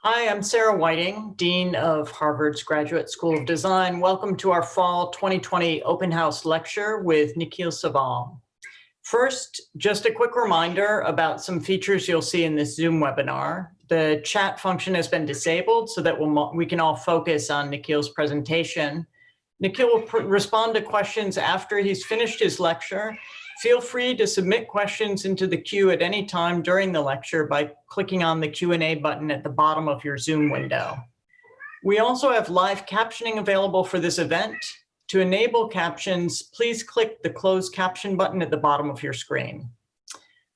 Hi, I'm Sarah Whiting, Dean of Harvard's Graduate School of Design. Welcome to our Fall 2020 Open House Lecture with Nikil Saval. First, just a quick reminder about some features you'll see in this Zoom webinar. The chat function has been disabled so that we can all focus on Nikil's presentation. Nikil will respond to questions after he's finished his lecture. Feel free to submit questions into the queue at any time during the lecture by clicking on the Q&A button at the bottom of your Zoom window. We also have live captioning available for this event. To enable captions, please click the closed caption button at the bottom of your screen.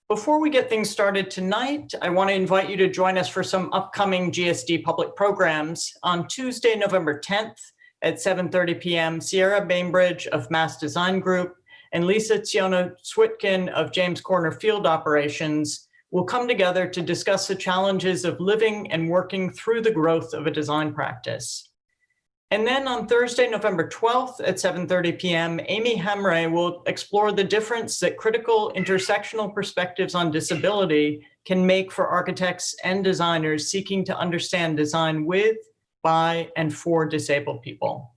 Before we get things started tonight, I want to invite you to join us for some upcoming GSD public programs. On Tuesday, November 10th at 7:30 p.m., Sierra Bainbridge of Mass Design Group and Lisa Tsiona-Switkin of James Corner Field Operations will come together to discuss the challenges of living and working through the growth of a design practice. And then on Thursday, November 12th at 7:30 p.m., Amy Hemray will explore the difference that critical intersectional perspectives on disability can make for architects and designers seeking to understand design with, by, and for disabled people.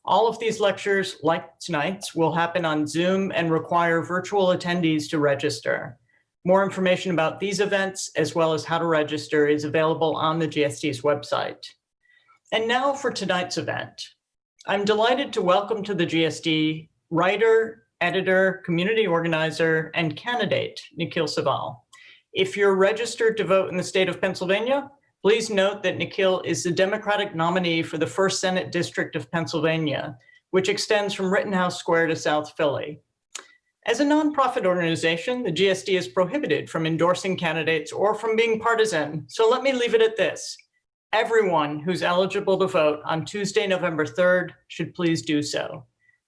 All of these lectures, like tonight's, will happen on Zoom and require virtual attendees to register. More information about these events, as well as how to register, is available on the GSD's website. And now for tonight's event. I'm delighted to welcome to the GSD writer, editor, community organizer, and candidate, Nikil Saval. If you're registered to vote in the state of Pennsylvania, please note that Nikil is the Democratic nominee for the 1st Senate District of Pennsylvania, which extends from Rittenhouse Square to South Philly. As a nonprofit organization, the GSD is prohibited from endorsing candidates or from being partisan, so let me leave it at this. Everyone who's eligible to vote on Tuesday, November 3rd should please do so.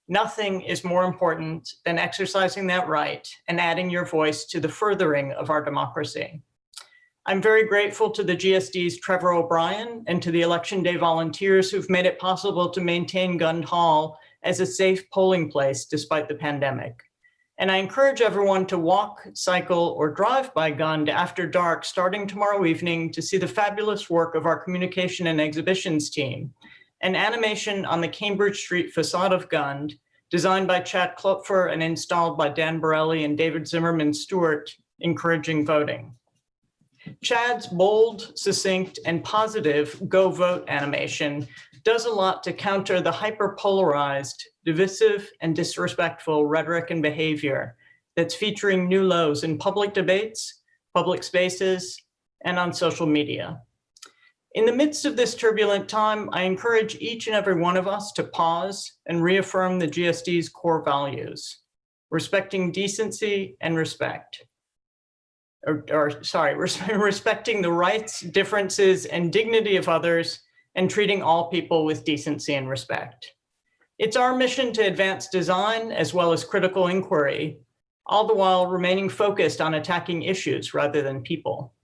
Nothing is more important than exercising that right and adding your voice to the furthering of our democracy. I'm very grateful to the GSD's Trevor O'Brien and to the Election Day volunteers who've made it possible to maintain Gund Hall as a safe polling place despite the pandemic. And I encourage everyone to walk, cycle, or drive by Gund after dark starting tomorrow evening to see the fabulous work of our communication and exhibitions team, an animation on the Cambridge Street facade of Gund, designed by Chad Klopfer and installed by Dan Borelli and David Zimmerman Stewart, encouraging voting. Chad's bold, succinct, and positive Go Vote animation does a lot to counter the hyper-polarized, divisive, and disrespectful rhetoric and behavior that's featuring new lows in public debates, public spaces, and on social media. In the midst of this turbulent time, I encourage each and every one of us to pause and reaffirm the GSD's core values, respecting decency and respect. Respecting the rights, differences, and dignity of others, and treating all people with decency and respect. It's our mission to advance design as well as critical inquiry, all the while remaining focused on attacking issues rather than people.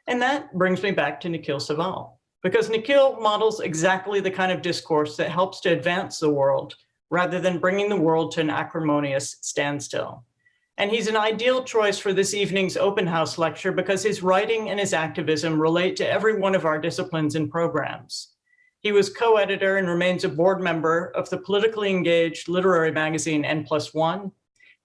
And that brings me back to Nikil Saval, because Nikil models exactly the kind of discourse that helps to advance the world rather than bringing the world to an acrimonious standstill. And he's an ideal choice for this evening's open house lecture because his writing and his activism relate to every one of our disciplines and programs. He was co-editor and remains a board member of the politically engaged literary magazine N+1.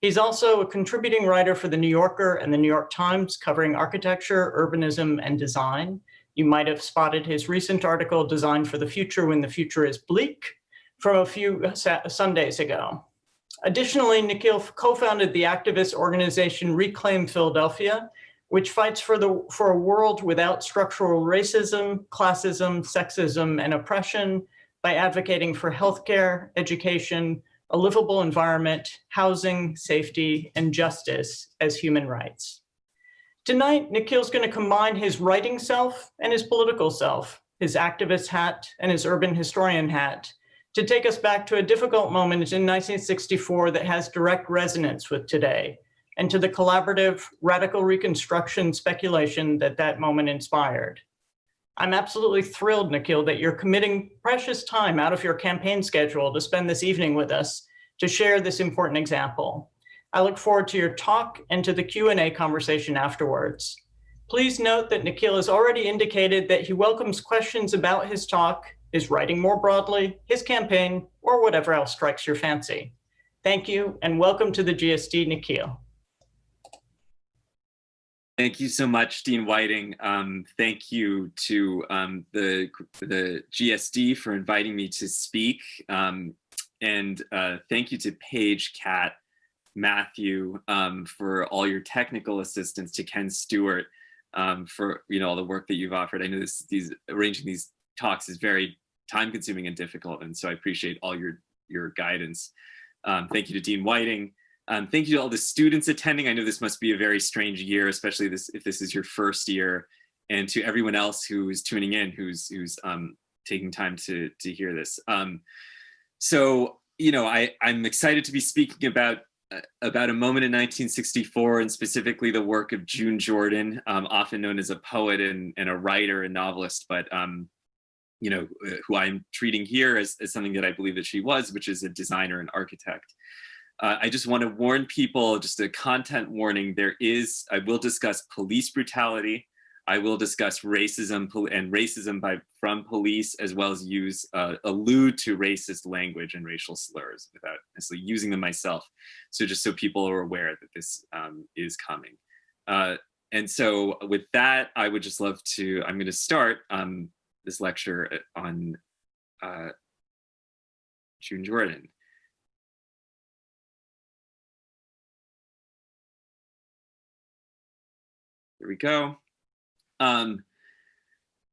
He's also a contributing writer for The New Yorker and The New York Times, covering architecture, urbanism, and design. You might have spotted his recent article, Design for the Future When the Future is Bleak, from a few Sundays ago. Additionally, Nikil co-founded the activist organization Reclaim Philadelphia, which fights for a world without structural racism, classism, sexism, and oppression by advocating for healthcare, education, a livable environment, housing, safety, and justice as human rights. Tonight, Nikil's going to combine his writing self and his political self, his activist hat and his urban historian hat, to take us back to a difficult moment in 1964 that has direct resonance with today, and to the collaborative radical reconstruction speculation that that moment inspired. I'm absolutely thrilled, Nikil, that you're committing precious time out of your campaign schedule to spend this evening with us to share this important example. I look forward to your talk and to the Q&A conversation afterwards. Please note that Nikil has already indicated that he welcomes questions about his talk, his writing more broadly, his campaign, or whatever else strikes your fancy. Thank you, and welcome to the GSD, Nikil. Thank you so much, Dean Whiting. Thank you to the GSD for inviting me to speak. And thank you to Paige, Kat, Matthew for all your technical assistance, to Ken Stewart for all the work that you've offered. I know arranging these talks is very time-consuming and difficult, and so I appreciate all your guidance. Thank you to Dean Whiting. Thank you to all the students attending. I know this must be a very strange year, especially if this is your first year, and to everyone else who is tuning in, who's taking time to hear this. So I'm excited to be speaking about a moment in 1964, and specifically the work of June Jordan, often known as a poet and a writer and novelist, but who I'm treating here as something that I believe that she was, which is a designer and architect. I just want to warn people, just a content warning, I will discuss police brutality. I will discuss racism and racism from police, as well as allude to racist language and racial slurs without necessarily using them myself. So just so people are aware that this is coming. And so with that, I would just love to, I'm going to start this lecture on June Jordan. Here we go.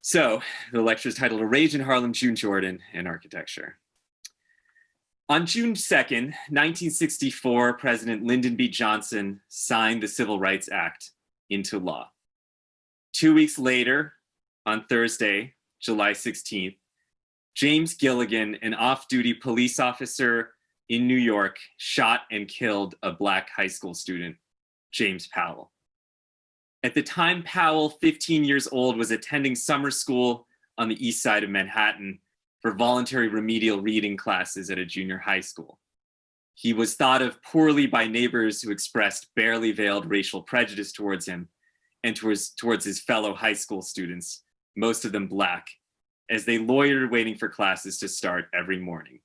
So the lecture is titled "A Rage in Harlem, June Jordan and Architecture." On June 2nd, 1964, President Lyndon B. Johnson signed the Civil Rights Act into law. 2 weeks later, on Thursday, July 16th, James Gilligan, an off-duty police officer in New York, shot and killed a Black high school student, James Powell. At the time, Powell, 15 years old, was attending summer school on the east side of Manhattan for voluntary remedial reading classes at a junior high school. He was thought of poorly by neighbors who expressed barely veiled racial prejudice towards him and towards his fellow high school students, most of them Black, as they loitered waiting for classes to start every morning.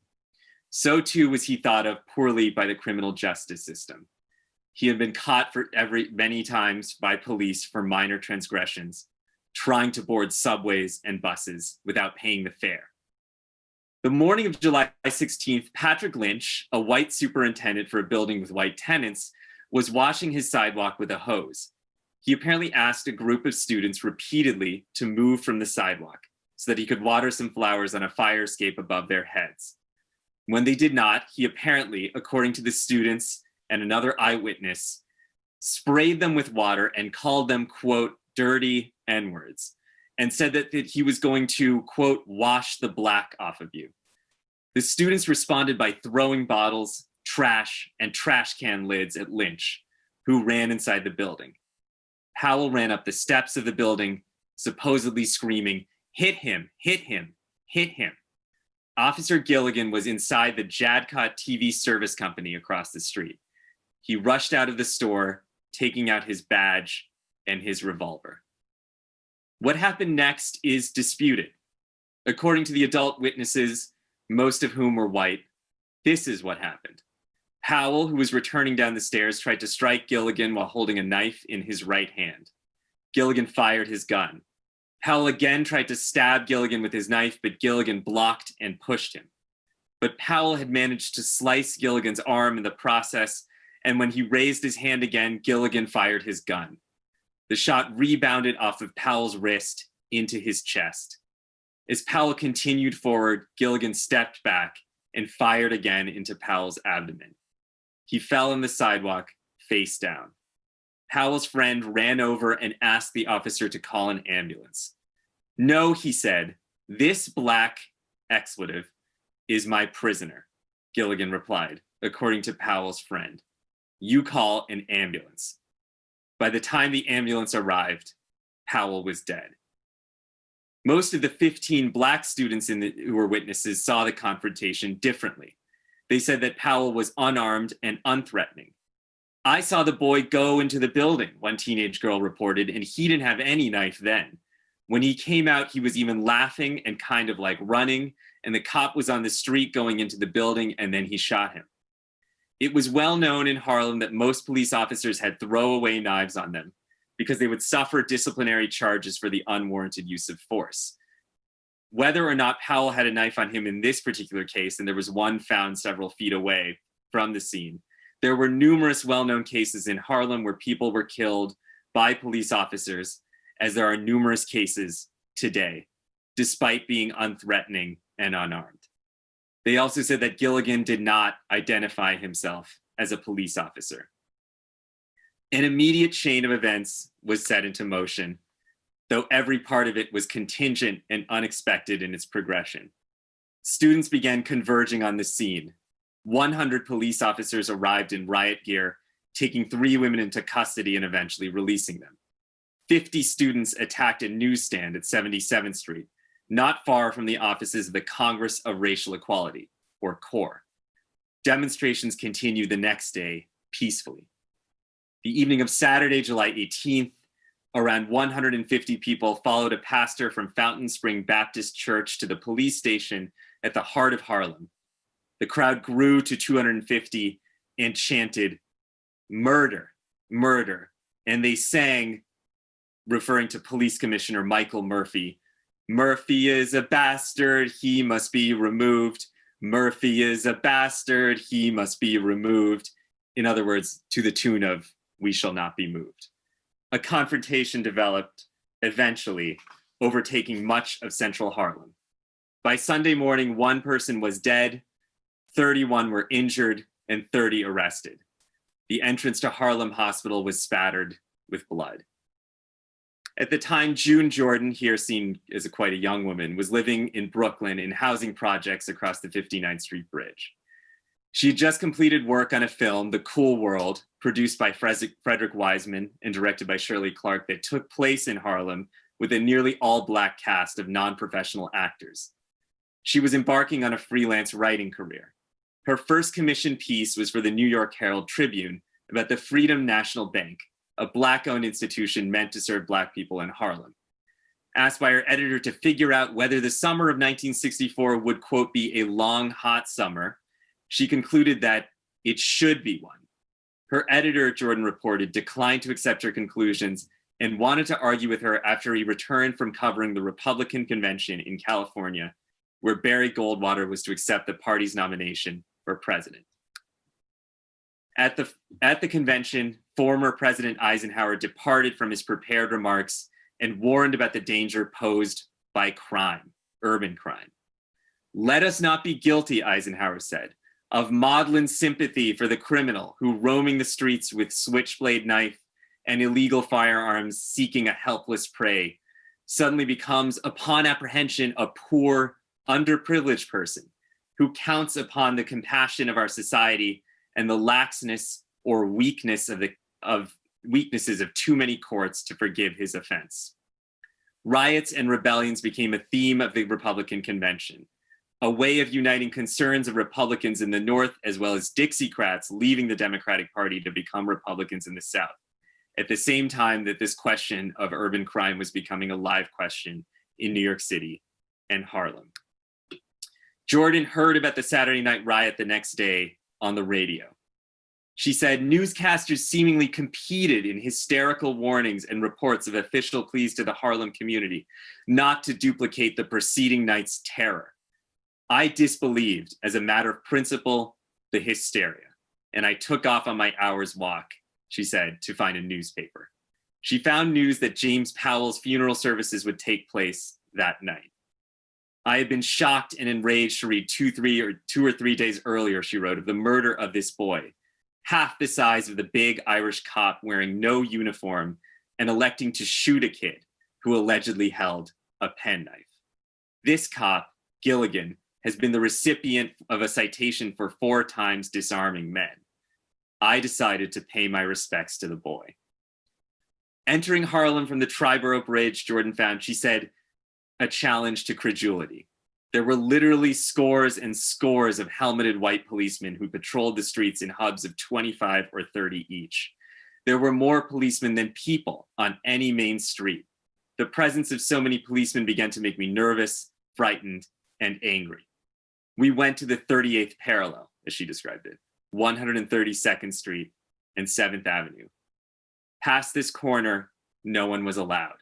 So too was he thought of poorly by the criminal justice system. He had been caught many times by police for minor transgressions, trying to board subways and buses without paying the fare. The morning of July 16th, Patrick Lynch, a white superintendent for a building with white tenants, was washing his sidewalk with a hose. He apparently asked a group of students repeatedly to move from the sidewalk so that he could water some flowers on a fire escape above their heads. When they did not, he apparently, according to the students and another eyewitness, sprayed them with water and called them, quote, dirty N-words, and said that he was going to, quote, wash the Black off of you. The students responded by throwing bottles, trash, and trash can lids at Lynch, who ran inside the building. Powell ran up the steps of the building, supposedly screaming, "Hit him, hit him, hit him." Officer Gilligan was inside the Jadcott TV service company across the street. He rushed out of the store, taking out his badge and his revolver. What happened next is disputed. According to the adult witnesses, most of whom were white, this is what happened. Powell, who was returning down the stairs, tried to strike Gilligan while holding a knife in his right hand. Gilligan fired his gun. Powell again tried to stab Gilligan with his knife, but Gilligan blocked and pushed him. But Powell had managed to slice Gilligan's arm in the process, and when he raised his hand again, Gilligan fired his gun. The shot rebounded off of Powell's wrist into his chest. As Powell continued forward, Gilligan stepped back and fired again into Powell's abdomen. He fell on the sidewalk, face down. Powell's friend ran over and asked the officer to call an ambulance. "No," he said, "this Black expletive is my prisoner," Gilligan replied, according to Powell's friend. "You call an ambulance." By the time the ambulance arrived, Powell was dead. Most of the 15 Black students who were witnesses saw the confrontation differently. They said that Powell was unarmed and unthreatening. I saw the boy go into the building, one teenage girl reported, and he didn't have any knife then. When he came out, he was even laughing and kind of like running, and the cop was on the street going into the building, and then he shot him. It was well known in Harlem that most police officers had throwaway knives on them because they would suffer disciplinary charges for the unwarranted use of force. Whether or not Powell had a knife on him in this particular case, and there was one found several feet away from the scene, there were numerous well-known cases in Harlem where people were killed by police officers, as there are numerous cases today, despite being unthreatening and unarmed. They also said that Gilligan did not identify himself as a police officer. An immediate chain of events was set into motion, though every part of it was contingent and unexpected in its progression. Students began converging on the scene. 100 police officers arrived in riot gear, taking 3 women into custody and eventually releasing them. 50 students attacked a newsstand at 77th Street, not far from the offices of the Congress of Racial Equality, or CORE. Demonstrations continued the next day peacefully. The evening of Saturday, July 18th, around 150 people followed a pastor from Fountain Spring Baptist Church to the police station at the heart of Harlem. The crowd grew to 250 and chanted, "Murder, murder," and they sang, referring to Police Commissioner Michael Murphy, "Murphy is a bastard, he must be removed. Murphy is a bastard, he must be removed." In other words, to the tune of "We shall not be moved." A confrontation developed, eventually overtaking much of central Harlem. By Sunday morning, 1 person was dead, 31 were injured, and 30 arrested. The entrance to Harlem Hospital was spattered with blood. At the time, June Jordan, here seen as quite a young woman, was living in Brooklyn in housing projects across the 59th Street Bridge. She had just completed work on a film, The Cool World, produced by Frederick Wiseman and directed by Shirley Clark, that took place in Harlem with a nearly all-Black cast of non-professional actors. She was embarking on a freelance writing career. Her first commissioned piece was for the New York Herald Tribune about the Freedom National Bank, a Black-owned institution meant to serve Black people in Harlem. Asked by her editor to figure out whether the summer of 1964 would, quote, be a long, hot summer, she concluded that it should be one. Her editor, Jordan reported, declined to accept her conclusions and wanted to argue with her after he returned from covering the Republican convention in California, where Barry Goldwater was to accept the party's nomination for president. At the convention, former President Eisenhower departed from his prepared remarks and warned about the danger posed by crime, urban crime. "Let us not be guilty," Eisenhower said, "of maudlin sympathy for the criminal who, roaming the streets with switchblade knife and illegal firearms seeking a helpless prey, suddenly becomes, upon apprehension, a poor, underprivileged person who counts upon the compassion of our society and the laxness or weaknesses of too many courts to forgive his offense." Riots and rebellions became a theme of the Republican convention, a way of uniting concerns of Republicans in the North as well as Dixiecrats leaving the Democratic Party to become Republicans in the South, at the same time that this question of urban crime was becoming a live question in New York City and Harlem. Jordan heard about the Saturday night riot the next day on the radio. She said newscasters seemingly competed in hysterical warnings and reports of official pleas to the Harlem community not to duplicate the preceding night's terror. "I disbelieved, as a matter of principle, the hysteria, and I took off on my hour's walk," she said, to find a newspaper. She found news that James Powell's funeral services would take place that night. "I had been shocked and enraged to read 2 or 3 days earlier," she wrote, "of the murder of this boy, half the size of the big Irish cop wearing no uniform and electing to shoot a kid who allegedly held a penknife. This cop, Gilligan, has been the recipient of a citation for 4 times disarming men. I decided to pay my respects to the boy." Entering Harlem from the Triborough Bridge, Jordan found, she said, a challenge to credulity. There were literally scores and scores of helmeted white policemen who patrolled the streets in hubs of 25 or 30 each. There were more policemen than people on any main street. The presence of so many policemen began to make me nervous, frightened, and angry. We went to the 38th parallel, as she described it, 132nd Street and 7th Avenue. Past this corner, no one was allowed.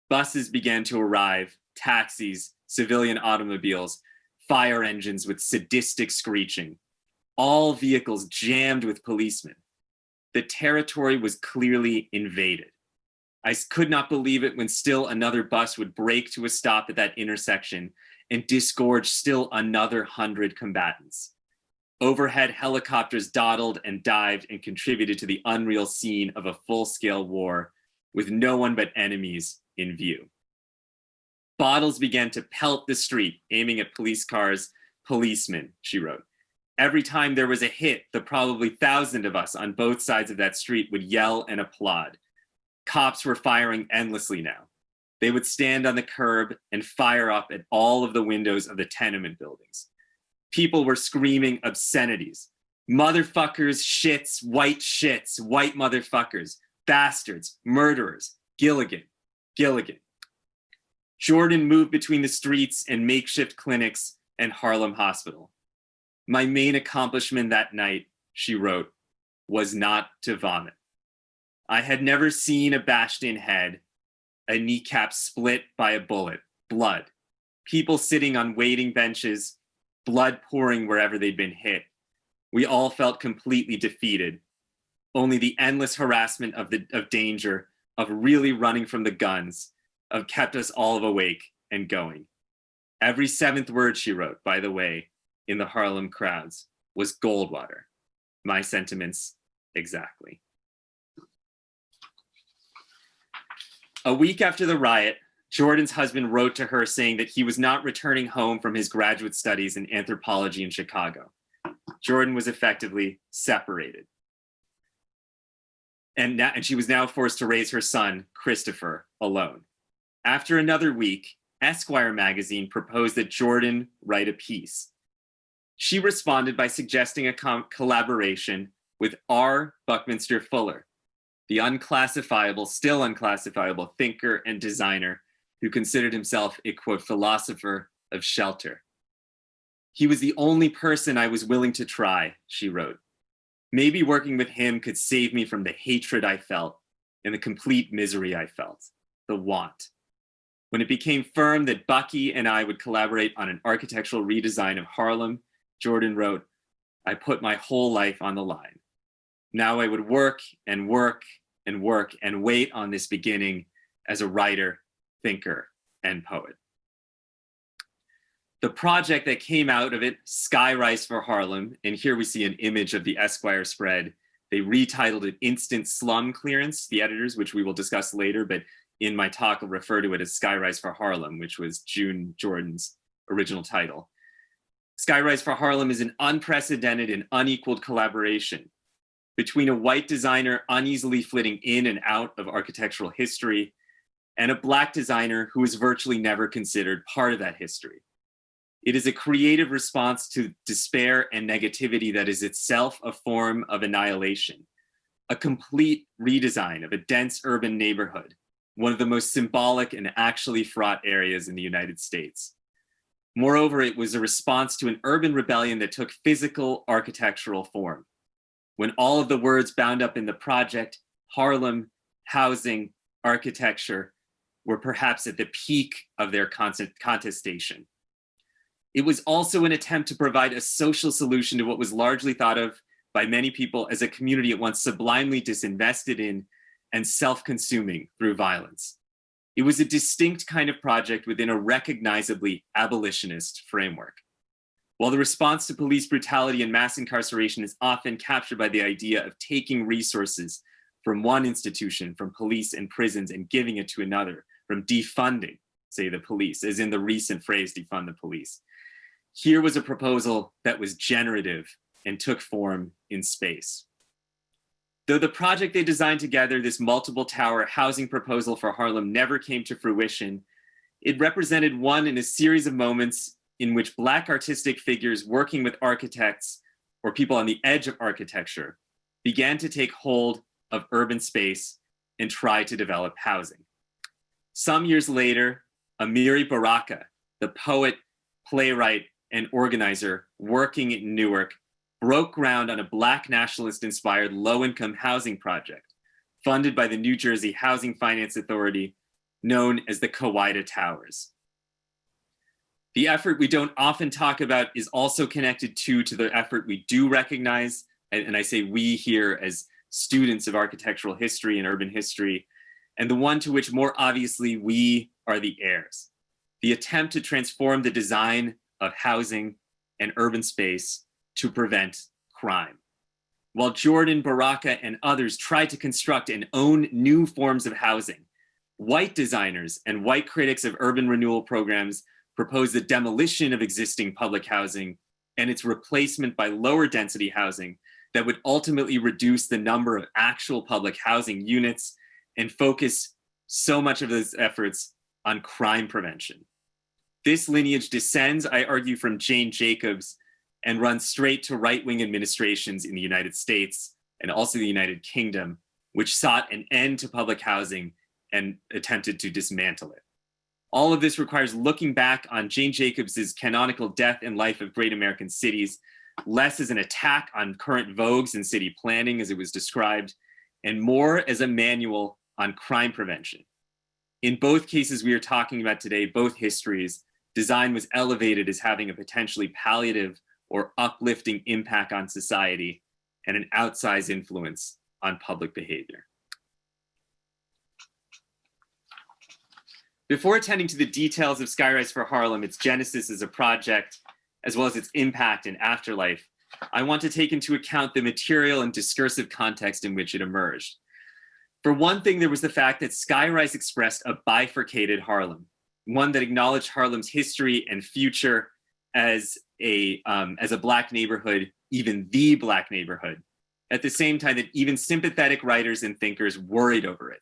Buses began to arrive, taxis, civilian automobiles, fire engines with sadistic screeching, all vehicles jammed with policemen. The territory was clearly invaded. I could not believe it when still another bus would brake to a stop at that intersection and disgorge still another 100 combatants. Overhead helicopters dawdled and dived and contributed to the unreal scene of a full-scale war with no one but enemies in view. Bottles began to pelt the street, aiming at police cars, policemen, she wrote. Every time there was a hit, the probably 1,000 of us on both sides of that street would yell and applaud. Cops were firing endlessly now. They would stand on the curb and fire up at all of the windows of the tenement buildings. People were screaming obscenities. Motherfuckers, shits, white motherfuckers, bastards, murderers, Gilligan. Jordan moved between the streets and makeshift clinics and Harlem Hospital. My main accomplishment that night, she wrote, was not to vomit. I had never seen a bashed-in head, a kneecap split by a bullet, blood, people sitting on waiting benches, blood pouring wherever they'd been hit. We all felt completely defeated. Only the endless harassment of danger, of really running from the guns, of kept us all awake and going. Every seventh word she wrote, by the way, in the Harlem crowds was Goldwater. My sentiments exactly. A week after the riot, Jordan's husband wrote to her saying that he was not returning home from his graduate studies in anthropology in Chicago. Jordan was effectively separated. And she was now forced to raise her son, Christopher, alone. After another week, Esquire magazine proposed that Jordan write a piece. She responded by suggesting a collaboration with R. Buckminster Fuller, the still unclassifiable thinker and designer who considered himself a, quote, philosopher of shelter. He was the only person I was willing to try, she wrote. Maybe working with him could save me from the hatred I felt and the complete misery I felt, the want. When it became firm that Bucky and I would collaborate on an architectural redesign of Harlem, Jordan wrote, I put my whole life on the line. Now I would work and work and work and wait on this beginning as a writer, thinker, and poet. The project that came out of it, Skyrise for Harlem, and here we see an image of the Esquire spread. They retitled it Instant Slum Clearance, the editors, which we will discuss later, but in my talk I'll refer to it as Skyrise for Harlem, which was June Jordan's original title. Skyrise for Harlem is an unprecedented and unequaled collaboration between a white designer uneasily flitting in and out of architectural history and a Black designer who is virtually never considered part of that history. It is a creative response to despair and negativity that is itself a form of annihilation, a complete redesign of a dense urban neighborhood, one of the most symbolic and actually fraught areas in the United States. Moreover, it was a response to an urban rebellion that took physical architectural form. When all of the words bound up in the project, Harlem, housing, architecture, were perhaps at the peak of their contestation. It was also an attempt to provide a social solution to what was largely thought of by many people as a community at once sublimely disinvested in and self-consuming through violence. It was a distinct kind of project within a recognizably abolitionist framework. While the response to police brutality and mass incarceration is often captured by the idea of taking resources from one institution, from police and prisons, and giving it to another, from defunding, say, the police, as in the recent phrase, defund the police. Here was a proposal that was generative and took form in space. Though the project they designed together, this multiple tower housing proposal for Harlem, never came to fruition, it represented one in a series of moments in which Black artistic figures working with architects or people on the edge of architecture began to take hold of urban space and try to develop housing. Some years later, Amiri Baraka, the poet, playwright, and organizer working in Newark, broke ground on a Black nationalist-inspired low-income housing project funded by the New Jersey Housing Finance Authority, known as the Kawaida Towers. The effort we don't often talk about is also connected to the effort we do recognize, and I say we here as students of architectural history and urban history, and the one to which more obviously we are the heirs. The attempt to transform the design of housing and urban space to prevent crime. While Jordan, Baraka, and others tried to construct and own new forms of housing, white designers and white critics of urban renewal programs proposed the demolition of existing public housing and its replacement by lower density housing that would ultimately reduce the number of actual public housing units and focus so much of those efforts on crime prevention. This lineage descends, I argue, from Jane Jacobs and runs straight to right-wing administrations in the United States and also the United Kingdom, which sought an end to public housing and attempted to dismantle it. All of this requires looking back on Jane Jacobs's canonical Death and Life of Great American Cities, less as an attack on current vogues in city planning as it was described, and more as a manual on crime prevention. In both cases we are talking about today, both histories, design was elevated as having a potentially palliative or uplifting impact on society and an outsized influence on public behavior. Before attending to the details of Skyrise for Harlem, its genesis as a project, as well as its impact and afterlife, I want to take into account the material and discursive context in which it emerged. For one thing, there was the fact that Skyrise expressed a bifurcated Harlem, one that acknowledged Harlem's history and future as a Black neighborhood, even the Black neighborhood, at the same time that even sympathetic writers and thinkers worried over it.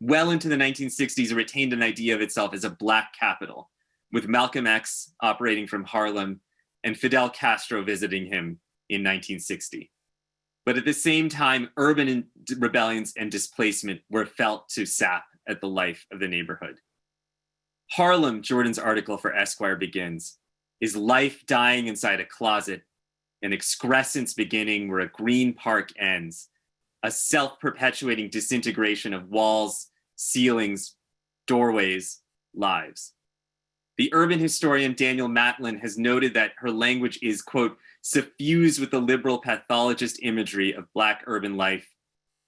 Well into the 1960s, it retained an idea of itself as a Black capital, with Malcolm X operating from Harlem and Fidel Castro visiting him in 1960. But at the same time, urban rebellions and displacement were felt to sap at the life of the neighborhood. Harlem, Jordan's article for Esquire begins, is life dying inside a closet, an excrescence beginning where a green park ends, a self-perpetuating disintegration of walls, ceilings, doorways, lives. The urban historian Daniel Matlin has noted that her language is, quote, suffused with the liberal pathologist imagery of Black urban life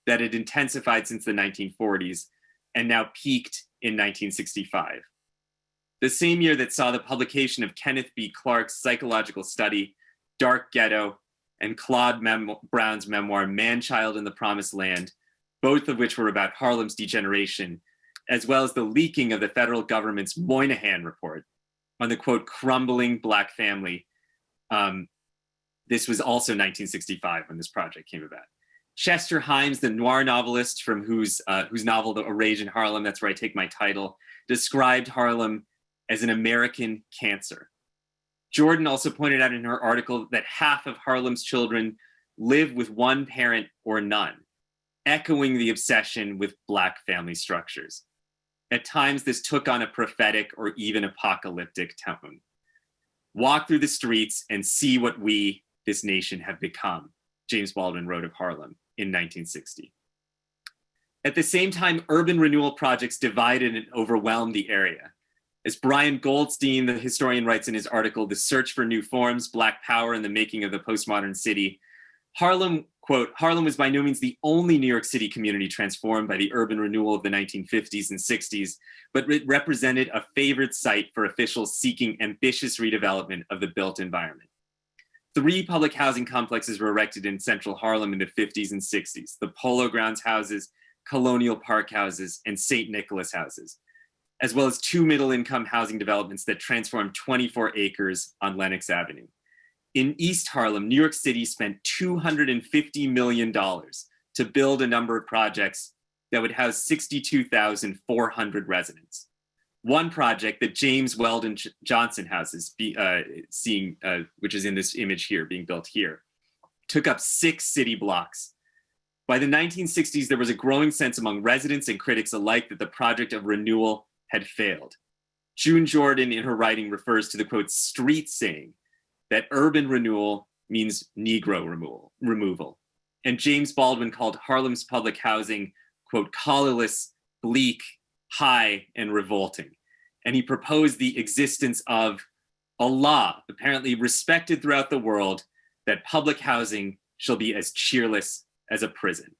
that had intensified since the 1940s and now peaked in 1965. The same year that saw the publication of Kenneth B. Clark's psychological study, Dark Ghetto, and Claude Brown's memoir, Man-Child in the Promised Land, both of which were about Harlem's degeneration, as well as the leaking of the federal government's Moynihan report on the, quote, crumbling Black family. This was also 1965 when this project came about. Chester Himes, the noir novelist from whose novel, A Rage in Harlem, that's where I take my title, described Harlem as an American cancer. Jordan also pointed out in her article that half of Harlem's children live with one parent or none, echoing the obsession with Black family structures. At times, this took on a prophetic or even apocalyptic tone. Walk through the streets and see what we, this nation, have become, James Baldwin wrote of Harlem in 1960. At the same time, urban renewal projects divided and overwhelmed the area. As Brian Goldstein, the historian, writes in his article, The Search for New Forms, Black Power and the Making of the Postmodern City, Harlem, quote, Harlem was by no means the only New York City community transformed by the urban renewal of the 1950s and 60s, but it represented a favored site for officials seeking ambitious redevelopment of the built environment. 3 public housing complexes were erected in central Harlem in the 50s and 60s, the Polo Grounds houses, Colonial Park houses, and St. Nicholas houses, as well as 2 middle-income housing developments that transformed 24 acres on Lenox Avenue. In East Harlem, New York City spent $250 million to build a number of projects that would house 62,400 residents. One project that James Weldon Johnson House is which is in this image here, being built here, took up 6 city blocks. By the 1960s, there was a growing sense among residents and critics alike that the project of renewal had failed. June Jordan, in her writing, refers to the, quote, street saying that urban renewal means Negro removal. And James Baldwin called Harlem's public housing, quote, colorless, bleak, high, and revolting. And he proposed the existence of a law, apparently respected throughout the world, that public housing shall be as cheerless as a prison.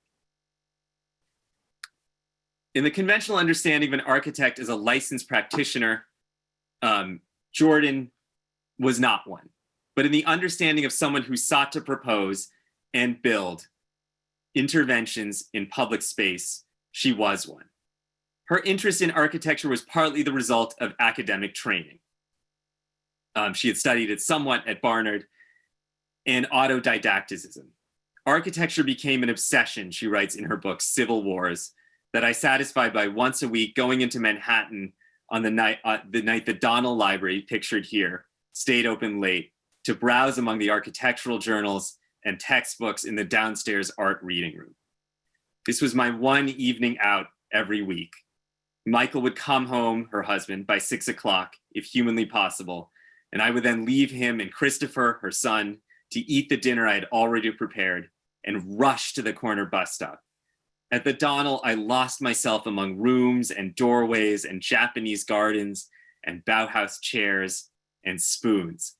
In the conventional understanding of an architect as a licensed practitioner, Jordan was not one. But in the understanding of someone who sought to propose and build interventions in public space, she was one. Her interest in architecture was partly the result of academic training. She had studied it somewhat at Barnard, and autodidacticism. Architecture became an obsession, she writes in her book, Civil Wars, that I satisfied by once a week going into Manhattan on the night the Donnell Library, pictured here, stayed open late to browse among the architectural journals and textbooks in the downstairs art reading room. This was my one evening out every week. Michael would come home, her husband, by 6 o'clock, if humanly possible, and I would then leave him and Christopher, her son, to eat the dinner I had already prepared and rush to the corner bus stop. At the Donnell, I lost myself among rooms and doorways and Japanese gardens and Bauhaus chairs and spoons.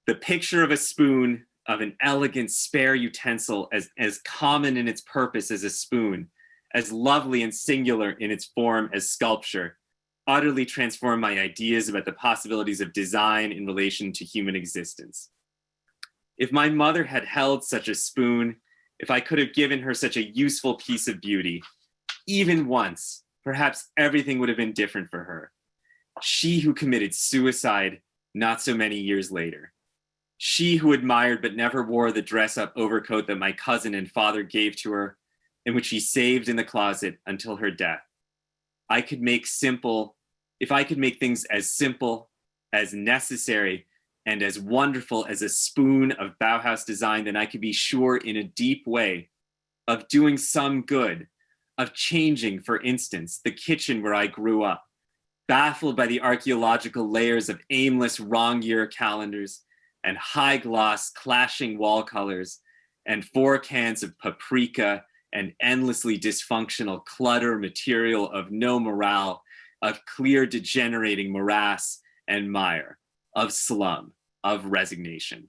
The picture of a spoon, of an elegant spare utensil as common in its purpose as a spoon, as lovely and singular in its form as sculpture, utterly transformed my ideas about the possibilities of design in relation to human existence. If my mother had held such a spoon, if I could have given her such a useful piece of beauty, even once, perhaps everything would have been different for her. She who committed suicide not so many years later. She who admired but never wore the dress-up overcoat that my cousin and father gave to her, and which she saved in the closet until her death. If I could make things as simple, as necessary, and as wonderful as a spoon of Bauhaus design, then I could be sure in a deep way of doing some good, of changing, for instance, the kitchen where I grew up, baffled by the archaeological layers of aimless wrong year calendars and high gloss clashing wall colors and 4 cans of paprika and endlessly dysfunctional clutter material of no morale, of clear degenerating morass and mire, of slum, of resignation.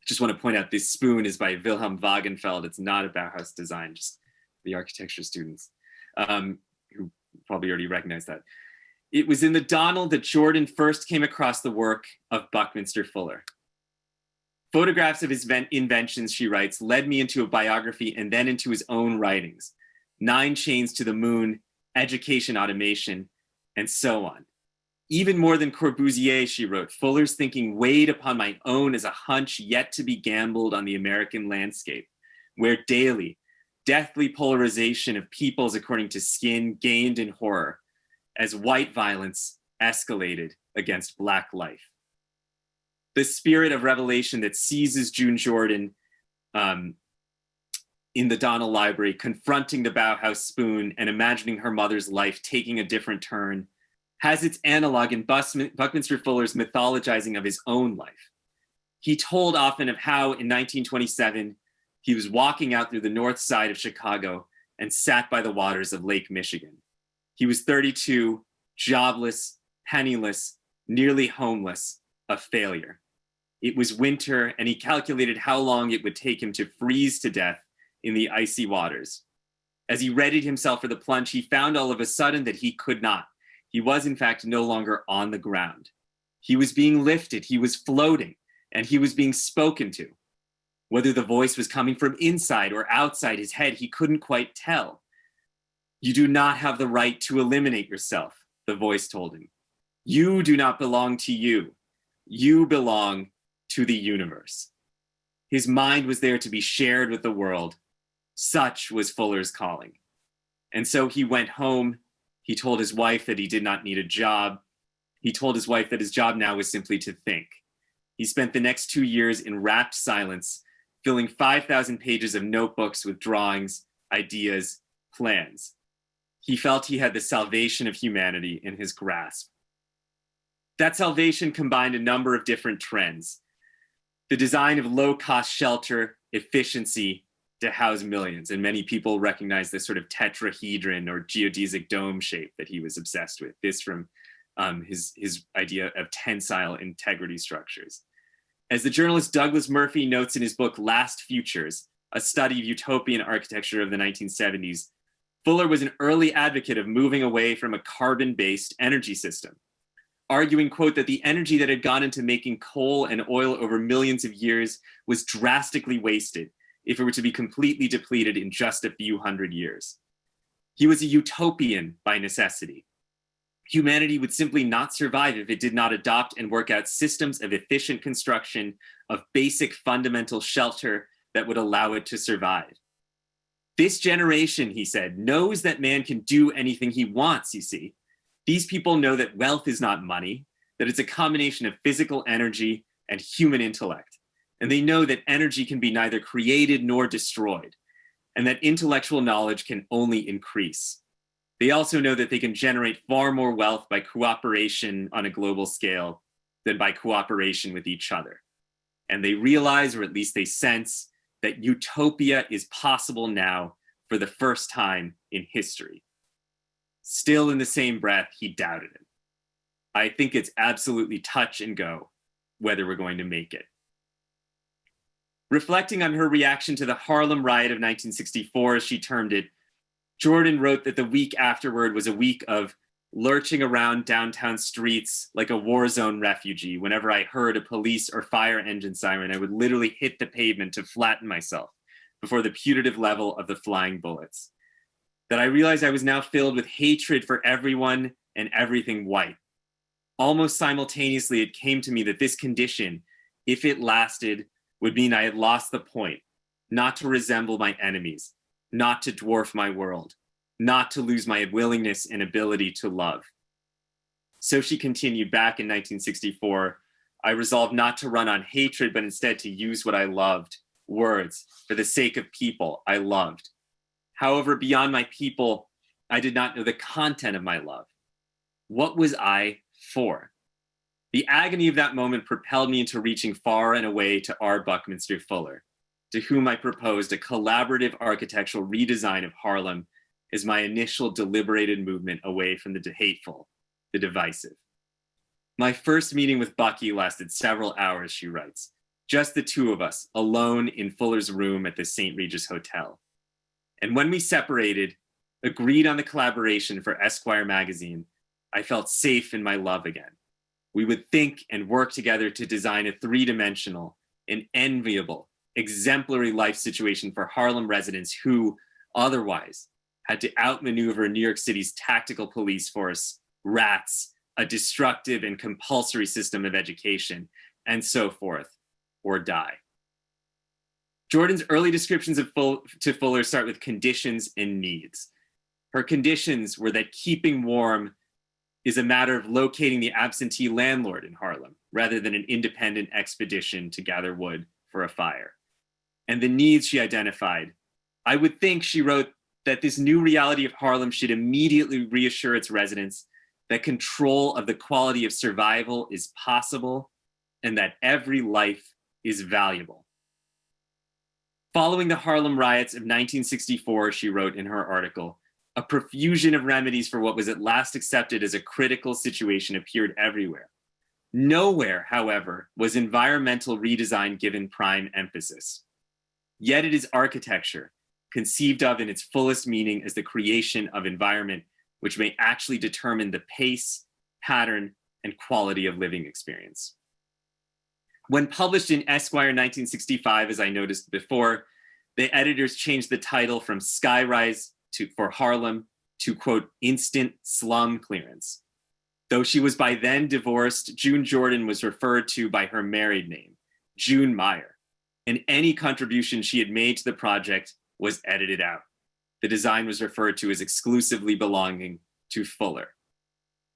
I just want to point out this spoon is by Wilhelm Wagenfeld. It's not a Bauhaus design, just the architecture students who probably already recognize that. It was in the Donnell that Jordan first came across the work of Buckminster Fuller. Photographs of his inventions, she writes, led me into a biography and then into his own writings. 9 Chains to the Moon, Education Automation, and so on. Even more than Corbusier, she wrote, Fuller's thinking weighed upon my own as a hunch yet to be gambled on the American landscape, where daily, deathly polarization of peoples according to skin gained in horror, as white violence escalated against Black life. The spirit of revelation that seizes June Jordan in the Donnell Library, confronting the Bauhaus spoon and imagining her mother's life taking a different turn, has its analog in Buckminster Fuller's mythologizing of his own life. He told often of how in 1927, he was walking out through the north side of Chicago and sat by the waters of Lake Michigan. He was 32, jobless, penniless, nearly homeless, a failure. It was winter, and he calculated how long it would take him to freeze to death in the icy waters. As he readied himself for the plunge, he found all of a sudden that he could not. He was, in fact, no longer on the ground. He was being lifted, he was floating, and he was being spoken to. Whether the voice was coming from inside or outside his head, he couldn't quite tell. You do not have the right to eliminate yourself, the voice told him. You do not belong to you. You belong to the universe. His mind was there to be shared with the world. Such was Fuller's calling. And so he went home, He told his wife that he did not need a job. He told his wife that his job now was simply to think. He spent the next 2 years in rapt silence, filling 5,000 pages of notebooks with drawings, ideas, plans. He felt he had the salvation of humanity in his grasp. That salvation combined a number of different trends. The design of low-cost shelter, efficiency to house millions, and many people recognize this sort of tetrahedron or geodesic dome shape that he was obsessed with. This from his idea of tensile integrity structures. As the journalist Douglas Murphy notes in his book Last Futures, a study of utopian architecture of the 1970s, Fuller was an early advocate of moving away from a carbon-based energy system, arguing, quote, that the energy that had gone into making coal and oil over millions of years was drastically wasted if it were to be completely depleted in just a few hundred years. He was a utopian by necessity. Humanity would simply not survive if it did not adopt and work out systems of efficient construction of basic fundamental shelter that would allow it to survive. This generation, he said, knows that man can do anything he wants, you see. These people know that wealth is not money, that it's a combination of physical energy and human intellect. And they know that energy can be neither created nor destroyed, and that intellectual knowledge can only increase. They also know that they can generate far more wealth by cooperation on a global scale than by cooperation with each other. And they realize, or at least they sense, that utopia is possible now for the first time in history. Still in the same breath, he doubted it. I think it's absolutely touch and go whether we're going to make it. Reflecting on her reaction to the Harlem Riot of 1964, as she termed it, Jordan wrote that the week afterward was a week of lurching around downtown streets like a war zone refugee. Whenever I heard a police or fire engine siren, I would literally hit the pavement to flatten myself before the putative level of the flying bullets. That I realized I was now filled with hatred for everyone and everything white. Almost simultaneously, it came to me that this condition, if it lasted, would mean I had lost the point, not to resemble my enemies, not to dwarf my world, not to lose my willingness and ability to love. So she continued, back in 1964, I resolved not to run on hatred, but instead to use what I loved, words, for the sake of people I loved. However, beyond my people, I did not know the content of my love. What was I for? The agony of that moment propelled me into reaching far and away to R. Buckminster Fuller, to whom I proposed a collaborative architectural redesign of Harlem as my initial deliberated movement away from the hateful, the divisive. My first meeting with Bucky lasted several hours, she writes, just the two of us, alone in Fuller's room at the St. Regis Hotel. And when we separated, agreed on the collaboration for Esquire magazine, I felt safe in my love again. We would think and work together to design a three-dimensional, an enviable, exemplary life situation for Harlem residents who, otherwise, had to outmaneuver New York City's tactical police force, rats, a destructive and compulsory system of education, and so forth, or die. Jordan's early descriptions of Fuller start with conditions and needs. Her conditions were that keeping warm is a matter of locating the absentee landlord in Harlem, rather than an independent expedition to gather wood for a fire. And the needs she identified, I would think, she wrote, that this new reality of Harlem should immediately reassure its residents that control of the quality of survival is possible and that every life is valuable. Following the Harlem riots of 1964, she wrote in her article, a profusion of remedies for what was at last accepted as a critical situation appeared everywhere. Nowhere, however, was environmental redesign given prime emphasis. Yet it is architecture, conceived of in its fullest meaning as the creation of environment, which may actually determine the pace, pattern, and quality of living experience. When published in Esquire 1965, as I noticed before, the editors changed the title from Skyrise for Harlem to, quote, instant slum clearance. Though she was by then divorced, June Jordan was referred to by her married name, June Meyer, and any contribution she had made to the project was edited out. The design was referred to as exclusively belonging to Fuller.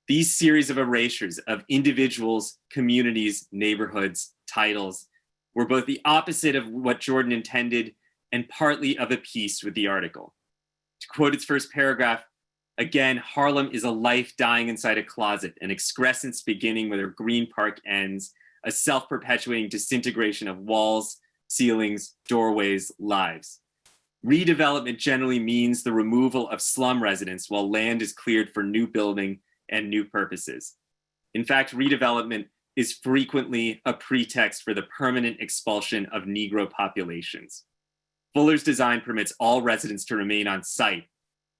These series of erasures of individuals, communities, neighborhoods, titles were both the opposite of what Jordan intended and partly of a piece with the article. To quote its first paragraph, again, Harlem is a life dying inside a closet, an excrescence beginning where Green Park ends, a self-perpetuating disintegration of walls, ceilings, doorways, lives. Redevelopment generally means the removal of slum residents while land is cleared for new building and new purposes. In fact, redevelopment is frequently a pretext for the permanent expulsion of Negro populations. Fuller's design permits all residents to remain on site.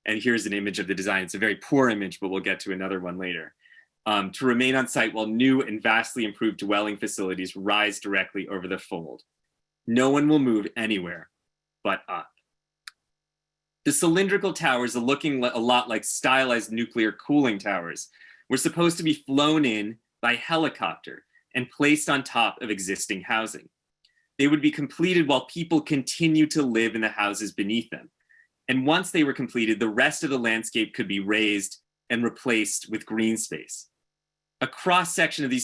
And here's an image of the design. It's a very poor image, but we'll get to another one later. To remain on site while new and vastly improved dwelling facilities rise directly over the fold. No one will move anywhere but up. The cylindrical towers, looking a lot like stylized nuclear cooling towers, were supposed to be flown in by helicopter and placed on top of existing housing. They would be completed while people continued to live in the houses beneath them. And once they were completed, the rest of the landscape could be raised and replaced with green space. A cross-section of these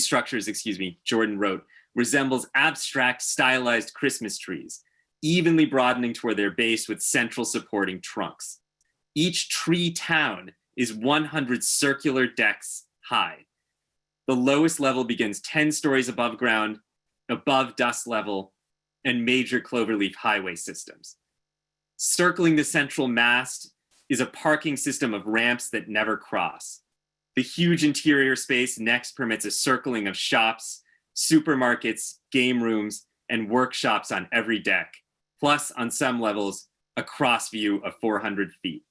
structures, Jordan wrote, resembles abstract stylized Christmas trees, evenly broadening toward their base with central supporting trunks. Each tree town is 100 circular decks high. The lowest level begins 10 stories above ground, above dust level, and major cloverleaf highway systems. Circling the central mast is a parking system of ramps that never cross. The huge interior space next permits a circling of shops, supermarkets, game rooms, and workshops on every deck, plus on some levels, a cross view of 400 feet.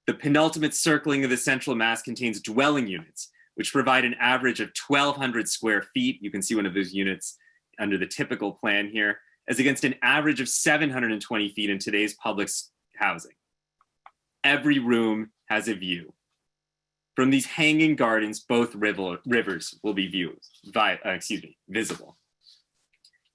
The penultimate circling of the central mass contains dwelling units, which provide an average of 1,200 square feet. You can see one of those units under the typical plan here, as against an average of 720 feet in today's public housing. Every room has a view. From these hanging gardens, both rivers will be visible.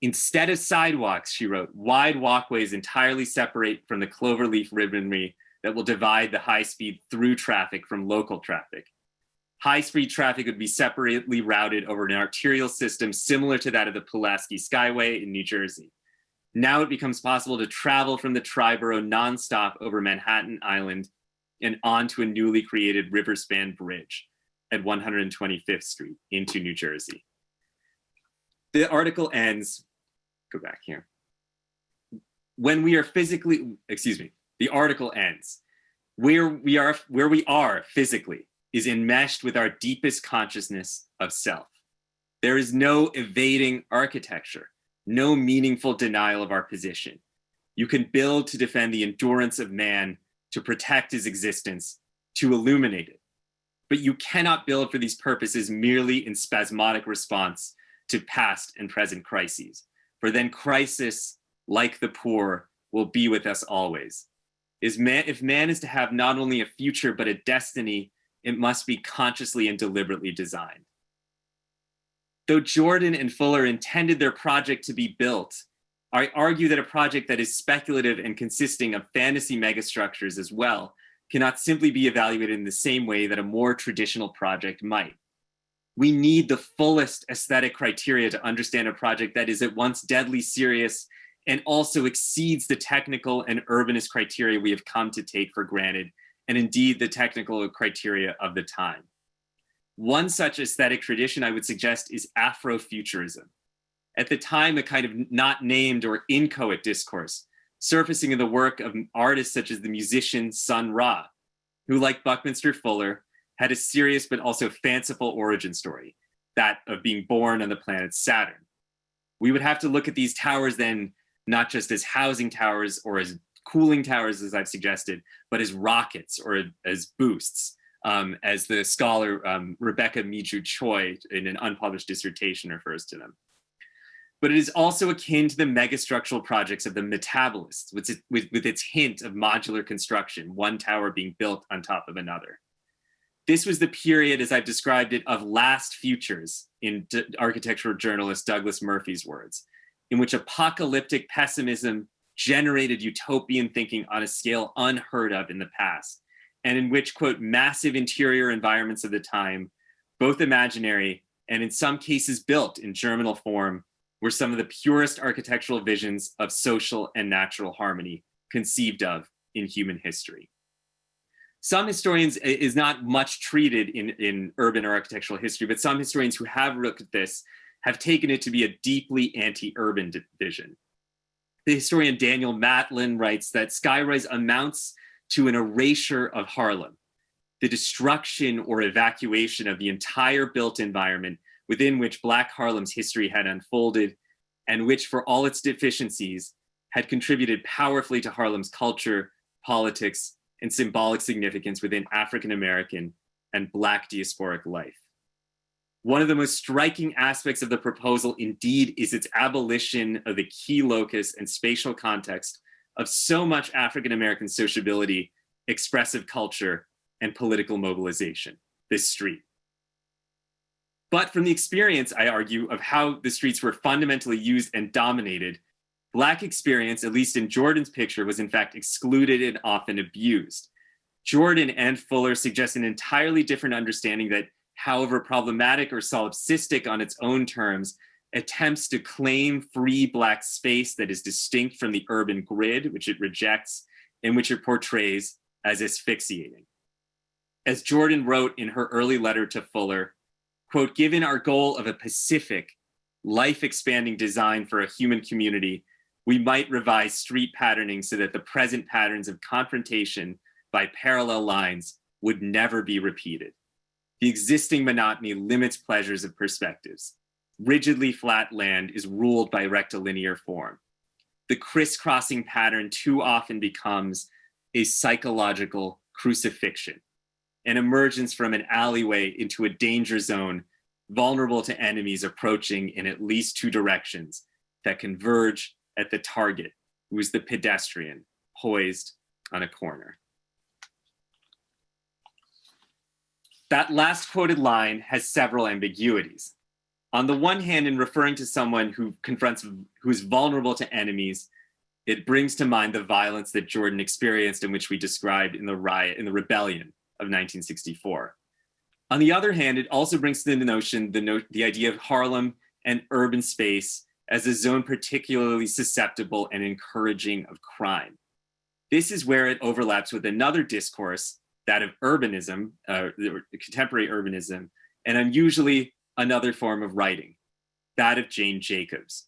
Instead of sidewalks, she wrote, wide walkways entirely separate from the cloverleaf ribbonry that will divide the high-speed through traffic from local traffic. High-speed traffic would be separately routed over an arterial system similar to that of the Pulaski Skyway in New Jersey. Now it becomes possible to travel from the Triborough nonstop over Manhattan Island and onto a newly created riverspan bridge at 125th Street into New Jersey. The article ends, go back here. When we are physically, the article ends. Where we are physically is enmeshed with our deepest consciousness of self. There is no evading architecture, no meaningful denial of our position. You can build to defend the endurance of man, to protect his existence, to illuminate it. But you cannot build for these purposes merely in spasmodic response to past and present crises. For then crisis, like the poor, will be with us always. If man is to have not only a future, but a destiny, it must be consciously and deliberately designed. Though Jordan and Fuller intended their project to be built, I argue that a project that is speculative and consisting of fantasy megastructures as well cannot simply be evaluated in the same way that a more traditional project might. We need the fullest aesthetic criteria to understand a project that is at once deadly serious and also exceeds the technical and urbanist criteria we have come to take for granted, and indeed the technical criteria of the time. One such aesthetic tradition I would suggest is Afro-futurism. At the time, a kind of not named or inchoate discourse, surfacing in the work of artists such as the musician Sun Ra, who, like Buckminster Fuller, had a serious but also fanciful origin story, that of being born on the planet Saturn. We would have to look at these towers then, not just as housing towers or as cooling towers, as I've suggested, but as rockets or as boosts, as the scholar Rebecca Miju Choi in an unpublished dissertation refers to them. But it is also akin to the megastructural projects of the metabolists, with its hint of modular construction, one tower being built on top of another. This was the period, as I've described it, of last futures, in architectural journalist Douglas Murphy's words, in which apocalyptic pessimism generated utopian thinking on a scale unheard of in the past, and in which, quote, massive interior environments of the time, both imaginary and in some cases built in germinal form, were some of the purest architectural visions of social and natural harmony conceived of in human history. Some historians is not much treated in urban or architectural history, but some historians who have looked at this have taken it to be a deeply anti-urban vision. The historian Daniel Matlin writes that Skyrise amounts to an erasure of Harlem, the destruction or evacuation of the entire built environment within which Black Harlem's history had unfolded, and which, for all its deficiencies, had contributed powerfully to Harlem's culture, politics, and symbolic significance within African American and Black diasporic life. One of the most striking aspects of the proposal, indeed, is its abolition of the key locus and spatial context of so much African American sociability, expressive culture, and political mobilization, this street. But from the experience, I argue, of how the streets were fundamentally used and dominated, Black experience, at least in Jordan's picture, was in fact excluded and often abused. Jordan and Fuller suggest an entirely different understanding that, however problematic or solipsistic on its own terms, attempts to claim free Black space that is distinct from the urban grid, which it rejects, and which it portrays as asphyxiating. As Jordan wrote in her early letter to Fuller, quote, given our goal of a pacific, life-expanding design for a human community, we might revise street patterning so that the present patterns of confrontation by parallel lines would never be repeated. The existing monotony limits pleasures of perspectives. Rigidly flat land is ruled by rectilinear form. The crisscrossing pattern too often becomes a psychological crucifixion, an emergence from an alleyway into a danger zone, vulnerable to enemies approaching in at least two directions that converge at the target, who is the pedestrian poised on a corner. That last quoted line has several ambiguities. On the one hand, in referring to someone who is vulnerable to enemies, it brings to mind the violence that Jordan experienced and which we described in the rebellion of 1964. On the other hand, it also brings to the notion the idea of Harlem and urban space as a zone particularly susceptible and encouraging of crime. This is where it overlaps with another discourse, that of urbanism, contemporary urbanism, and unusually another form of writing, that of Jane Jacobs.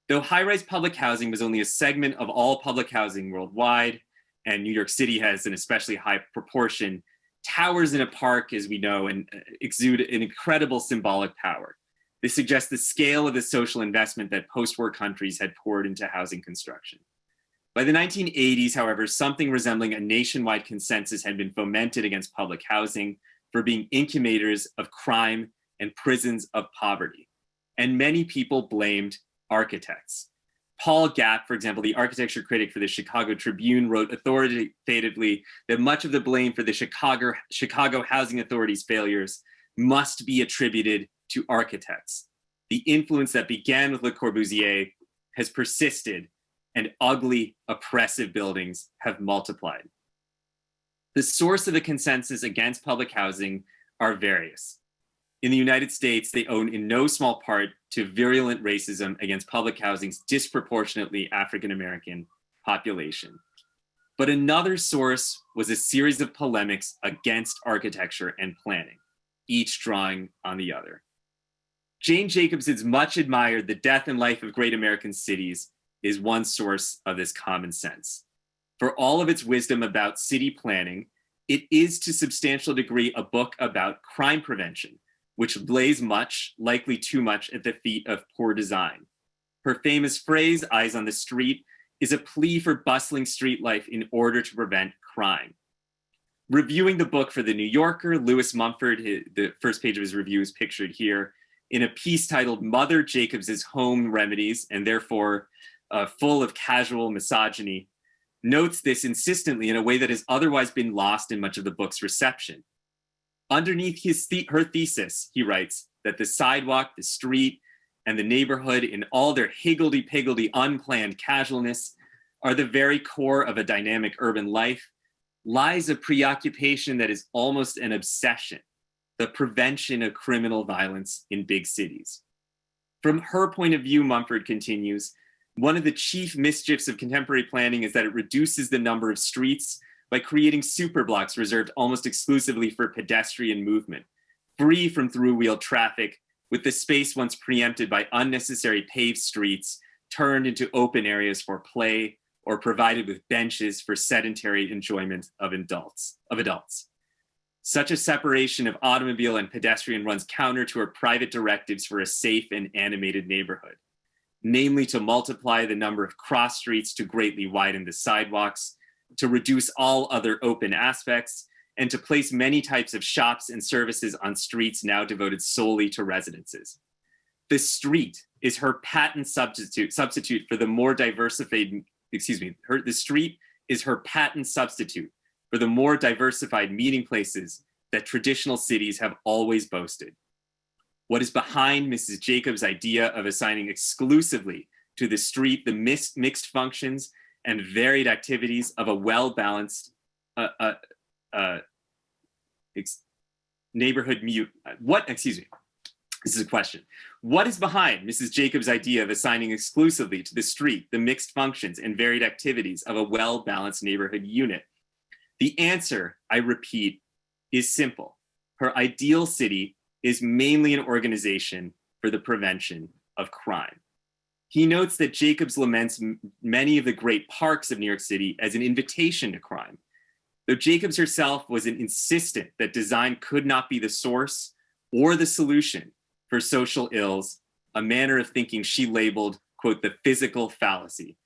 Though high-rise public housing was only a segment of all public housing worldwide, and New York City has an especially high proportion, towers in a park, as we know, and exude an incredible symbolic power. This suggests the scale of the social investment that post-war countries had poured into housing construction. By the 1980s, however, something resembling a nationwide consensus had been fomented against public housing for being incubators of crime and prisons of poverty. And many people blamed architects. Paul Gapp, for example, the architecture critic for the Chicago Tribune, wrote authoritatively that much of the blame for the Chicago Housing Authority's failures must be attributed to architects. The influence that began with Le Corbusier has persisted, and ugly, oppressive buildings have multiplied. The source of the consensus against public housing are various. In the United States, they owe in no small part to virulent racism against public housing's disproportionately African-American population. But another source was a series of polemics against architecture and planning, each drawing on the other. Jane Jacobs' much admired The Death and Life of Great American Cities is one source of this common sense. For all of its wisdom about city planning, it is to substantial degree a book about crime prevention, which lays much, likely too much, at the feet of poor design. Her famous phrase, "eyes on the street," is a plea for bustling street life in order to prevent crime. Reviewing the book for The New Yorker, Lewis Mumford, the first page of his review is pictured here, in a piece titled Mother Jacobs' Home Remedies, and therefore full of casual misogyny, notes this insistently in a way that has otherwise been lost in much of the book's reception. Underneath her thesis, he writes that the sidewalk, the street, and the neighborhood in all their higgledy-piggledy unplanned casualness are the very core of a dynamic urban life, lies a preoccupation that is almost an obsession: the prevention of criminal violence in big cities. From her point of view, Mumford continues, one of the chief mischiefs of contemporary planning is that it reduces the number of streets by creating superblocks reserved almost exclusively for pedestrian movement, free from through-wheel traffic, with the space once preempted by unnecessary paved streets turned into open areas for play or provided with benches for sedentary enjoyment of adults. Such a separation of automobile and pedestrian runs counter to her private directives for a safe and animated neighborhood, namely to multiply the number of cross streets to greatly widen the sidewalks, to reduce all other open aspects, and to place many types of shops and services on streets now devoted solely to residences. The street is her patent substitute for the more diversified, the street is her patent substitute for the more diversified meeting places that traditional cities have always boasted. What is behind Mrs. Jacobs' idea of assigning exclusively to the street the mixed functions and varied activities of a well-balanced neighborhood this is a question. What is behind Mrs. Jacobs' idea of assigning exclusively to the street the mixed functions and varied activities of a well-balanced neighborhood unit? The answer, I repeat, is simple. Her ideal city is mainly an organization for the prevention of crime. He notes that Jacobs laments many of the great parks of New York City as an invitation to crime, though Jacobs herself was insistent that design could not be the source or the solution for social ills, a manner of thinking she labeled, quote, the physical fallacy.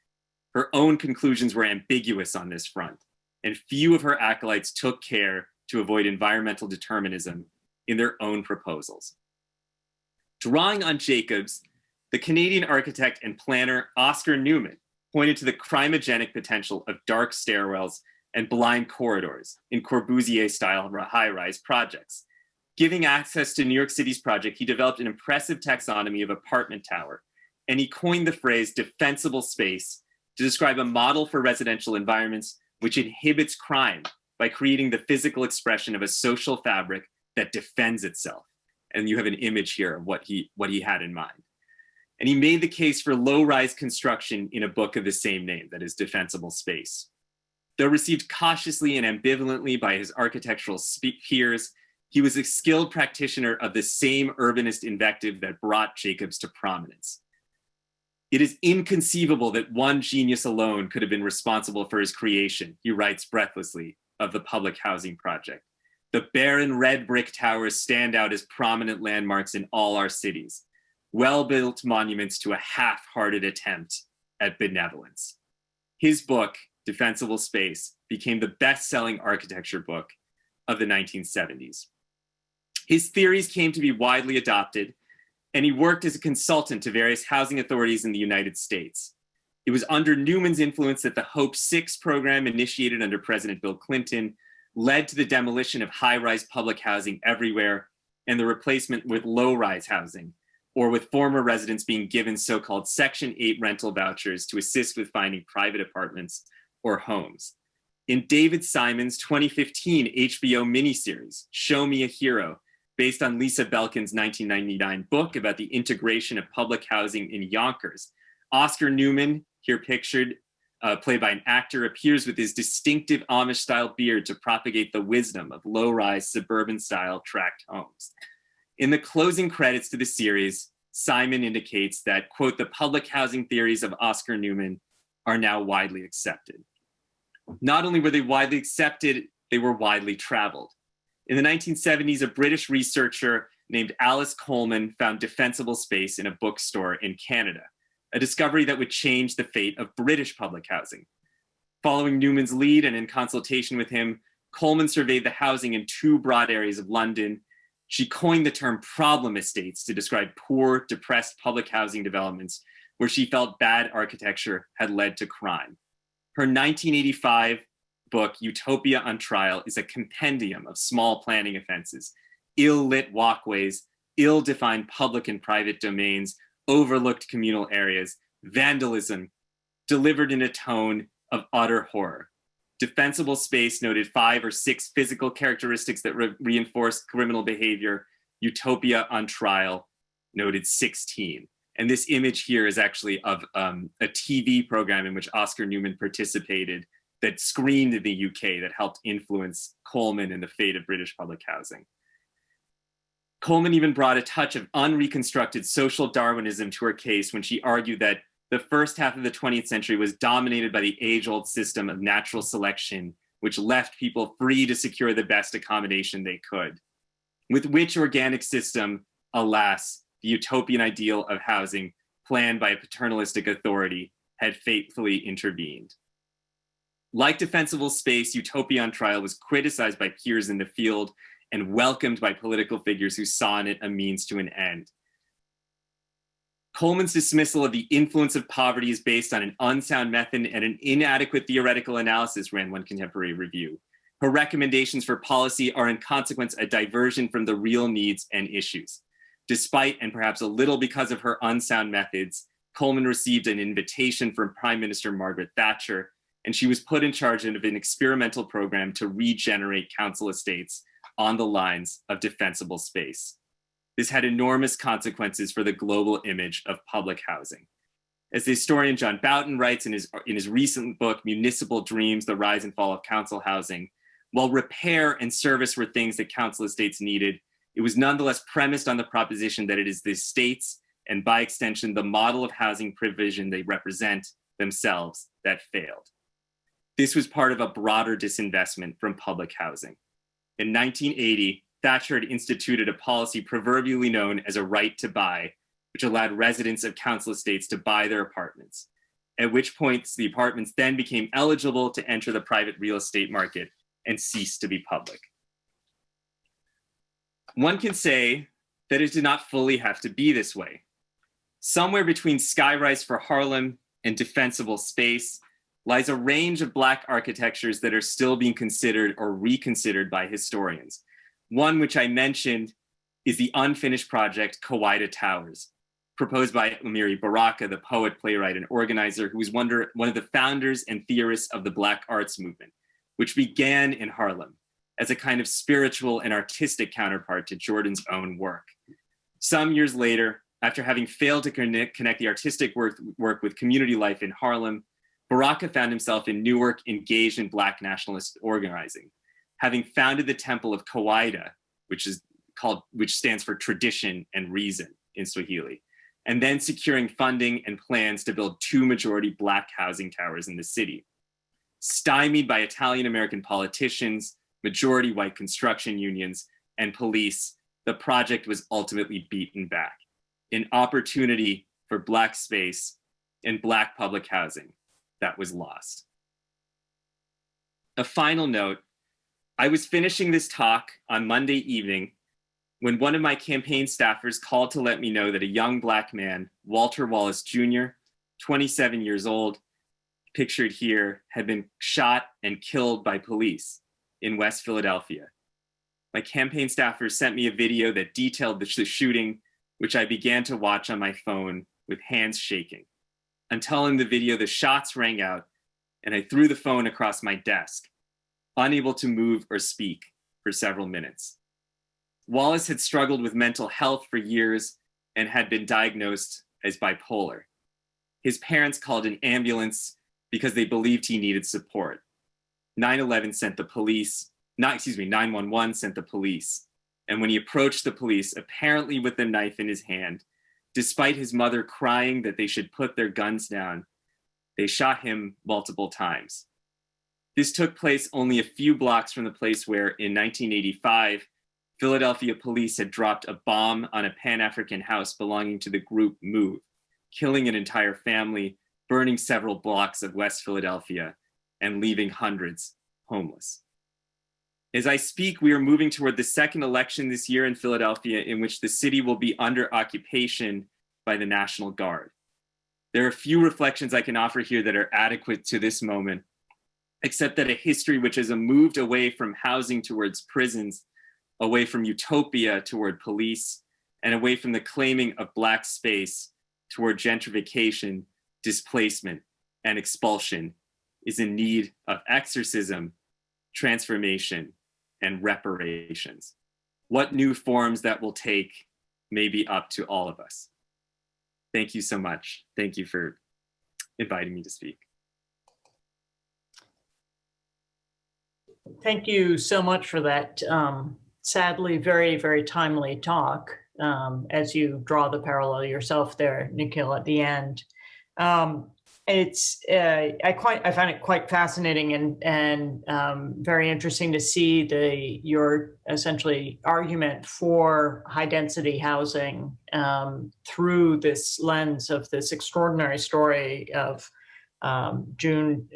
Her own conclusions were ambiguous on this front, and few of her acolytes took care to avoid environmental determinism in their own proposals. Drawing on Jacobs, the Canadian architect and planner Oscar Newman pointed to the crimogenic potential of dark stairwells and blind corridors in Corbusier-style high-rise projects. Giving access to New York City's project, he developed an impressive taxonomy of apartment tower, and he coined the phrase defensible space to describe a model for residential environments which inhibits crime by creating the physical expression of a social fabric that defends itself. And you have an image here of what he had in mind. And he made the case for low-rise construction in a book of the same name, that is Defensible Space. Though received cautiously and ambivalently by his architectural peers, he was a skilled practitioner of the same urbanist invective that brought Jacobs to prominence. It is inconceivable that one genius alone could have been responsible for his creation, he writes breathlessly of the public housing project. The barren red brick towers stand out as prominent landmarks in all our cities, well-built monuments to a half-hearted attempt at benevolence. His book, Defensible Space, became the best-selling architecture book of the 1970s. His theories came to be widely adopted, and he worked as a consultant to various housing authorities in the United States. It was under Newman's influence that the Hope 6 program, initiated under President Bill Clinton, led to the demolition of high-rise public housing everywhere and the replacement with low-rise housing, or with former residents being given so-called Section 8 rental vouchers to assist with finding private apartments or homes. In David Simon's 2015 HBO miniseries, Show Me a Hero, based on Lisa Belkin's 1999 book about the integration of public housing in Yonkers, Oscar Newman, here pictured, played by an actor, appears with his distinctive Amish-style beard to propagate the wisdom of low-rise, suburban-style tract homes. In the closing credits to the series, Simon indicates that, quote, the public housing theories of Oscar Newman are now widely accepted. Not only were they widely accepted, they were widely traveled. In the 1970s, a British researcher named Alice Coleman found defensible space in a bookstore in Canada, a discovery that would change the fate of British public housing. Following Newman's lead and in consultation with him, Coleman surveyed the housing in two broad areas of London. She coined the term problem estates to describe poor, depressed public housing developments where she felt bad architecture had led to crime. Her 1985 book, Utopia on Trial, is a compendium of small planning offenses, ill-lit walkways, ill-defined public and private domains, overlooked communal areas, vandalism, delivered in a tone of utter horror. Defensible Space noted 5 or 6 physical characteristics that reinforce criminal behavior. Utopia on Trial noted 16. And this image here is actually of a TV program in which Oscar Newman participated that screened in the UK that helped influence Coleman and the fate of British public housing. Coleman even brought a touch of unreconstructed social Darwinism to her case when she argued that the first half of the 20th century was dominated by the age-old system of natural selection, which left people free to secure the best accommodation they could. With which organic system, alas, the utopian ideal of housing, planned by a paternalistic authority, had fatefully intervened. Like Defensible Space, Utopia on Trial was criticized by peers in the field and welcomed by political figures who saw in it a means to an end. Coleman's dismissal of the influence of poverty is based on an unsound method and an inadequate theoretical analysis, ran one contemporary review. Her recommendations for policy are in consequence a diversion from the real needs and issues. Despite, and perhaps a little because of her unsound methods, Coleman received an invitation from Prime Minister Margaret Thatcher, and she was put in charge of an experimental program to regenerate council estates on the lines of Defensible Space. This had enormous consequences for the global image of public housing. As the historian John Boughton writes in his recent book, Municipal Dreams, The Rise and Fall of Council Housing, while repair and service were things that council estates needed, it was nonetheless premised on the proposition that it is the estates, and by extension, the model of housing provision they represent themselves, that failed. This was part of a broader disinvestment from public housing. In 1980, Thatcher had instituted a policy proverbially known as a right to buy, which allowed residents of council estates to buy their apartments, at which points the apartments then became eligible to enter the private real estate market and ceased to be public. One can say that it did not fully have to be this way. Somewhere between Skyrise for Harlem and Defensible Space lies a range of Black architectures that are still being considered or reconsidered by historians. One which I mentioned is the unfinished project Kawaida Towers, proposed by Amiri Baraka, the poet, playwright, and organizer, who was one of the founders and theorists of the Black arts movement, which began in Harlem as a kind of spiritual and artistic counterpart to Jordan's own work. Some years later, after having failed to connect the artistic work with community life in Harlem, Baraka found himself in Newark engaged in Black nationalist organizing, having founded the Temple of Kawaida, which stands for tradition and reason in Swahili, and then securing funding and plans to build 2 majority Black housing towers in the city. Stymied by Italian-American politicians, majority white construction unions, and police, the project was ultimately beaten back, an opportunity for Black space and Black public housing that was lost. A final note, I was finishing this talk on Monday evening when one of my campaign staffers called to let me know that a young Black man, Walter Wallace Jr., 27 years old, pictured here, had been shot and killed by police in West Philadelphia. My campaign staffer sent me a video that detailed the shooting, which I began to watch on my phone with hands shaking. Until in the video, the shots rang out and I threw the phone across my desk, unable to move or speak for several minutes. Wallace had struggled with mental health for years and had been diagnosed as bipolar. His parents called an ambulance because they believed he needed support. 911 sent the police, 911 sent the police. And when he approached the police, apparently with a knife in his hand, despite his mother crying that they should put their guns down, they shot him multiple times. This took place only a few blocks from the place where, in 1985, Philadelphia police had dropped a bomb on a Pan-African house belonging to the group Move, killing an entire family, burning several blocks of West Philadelphia, and leaving hundreds homeless. As I speak, we are moving toward the second election this year in Philadelphia in which the city will be under occupation by the National Guard. There are few reflections I can offer here that are adequate to this moment, except that a history which has moved away from housing towards prisons, away from utopia toward police, and away from the claiming of Black space toward gentrification, displacement, and expulsion is in need of exorcism, transformation, and reparations. What new forms that will take may be up to all of us. Thank you so much. Thank you for inviting me to speak. Thank you so much for that sadly very, very timely talk as you draw the parallel yourself there, Nikil, at the end. I find it quite fascinating and very interesting to see your essentially argument for high density housing through this lens of this extraordinary story of June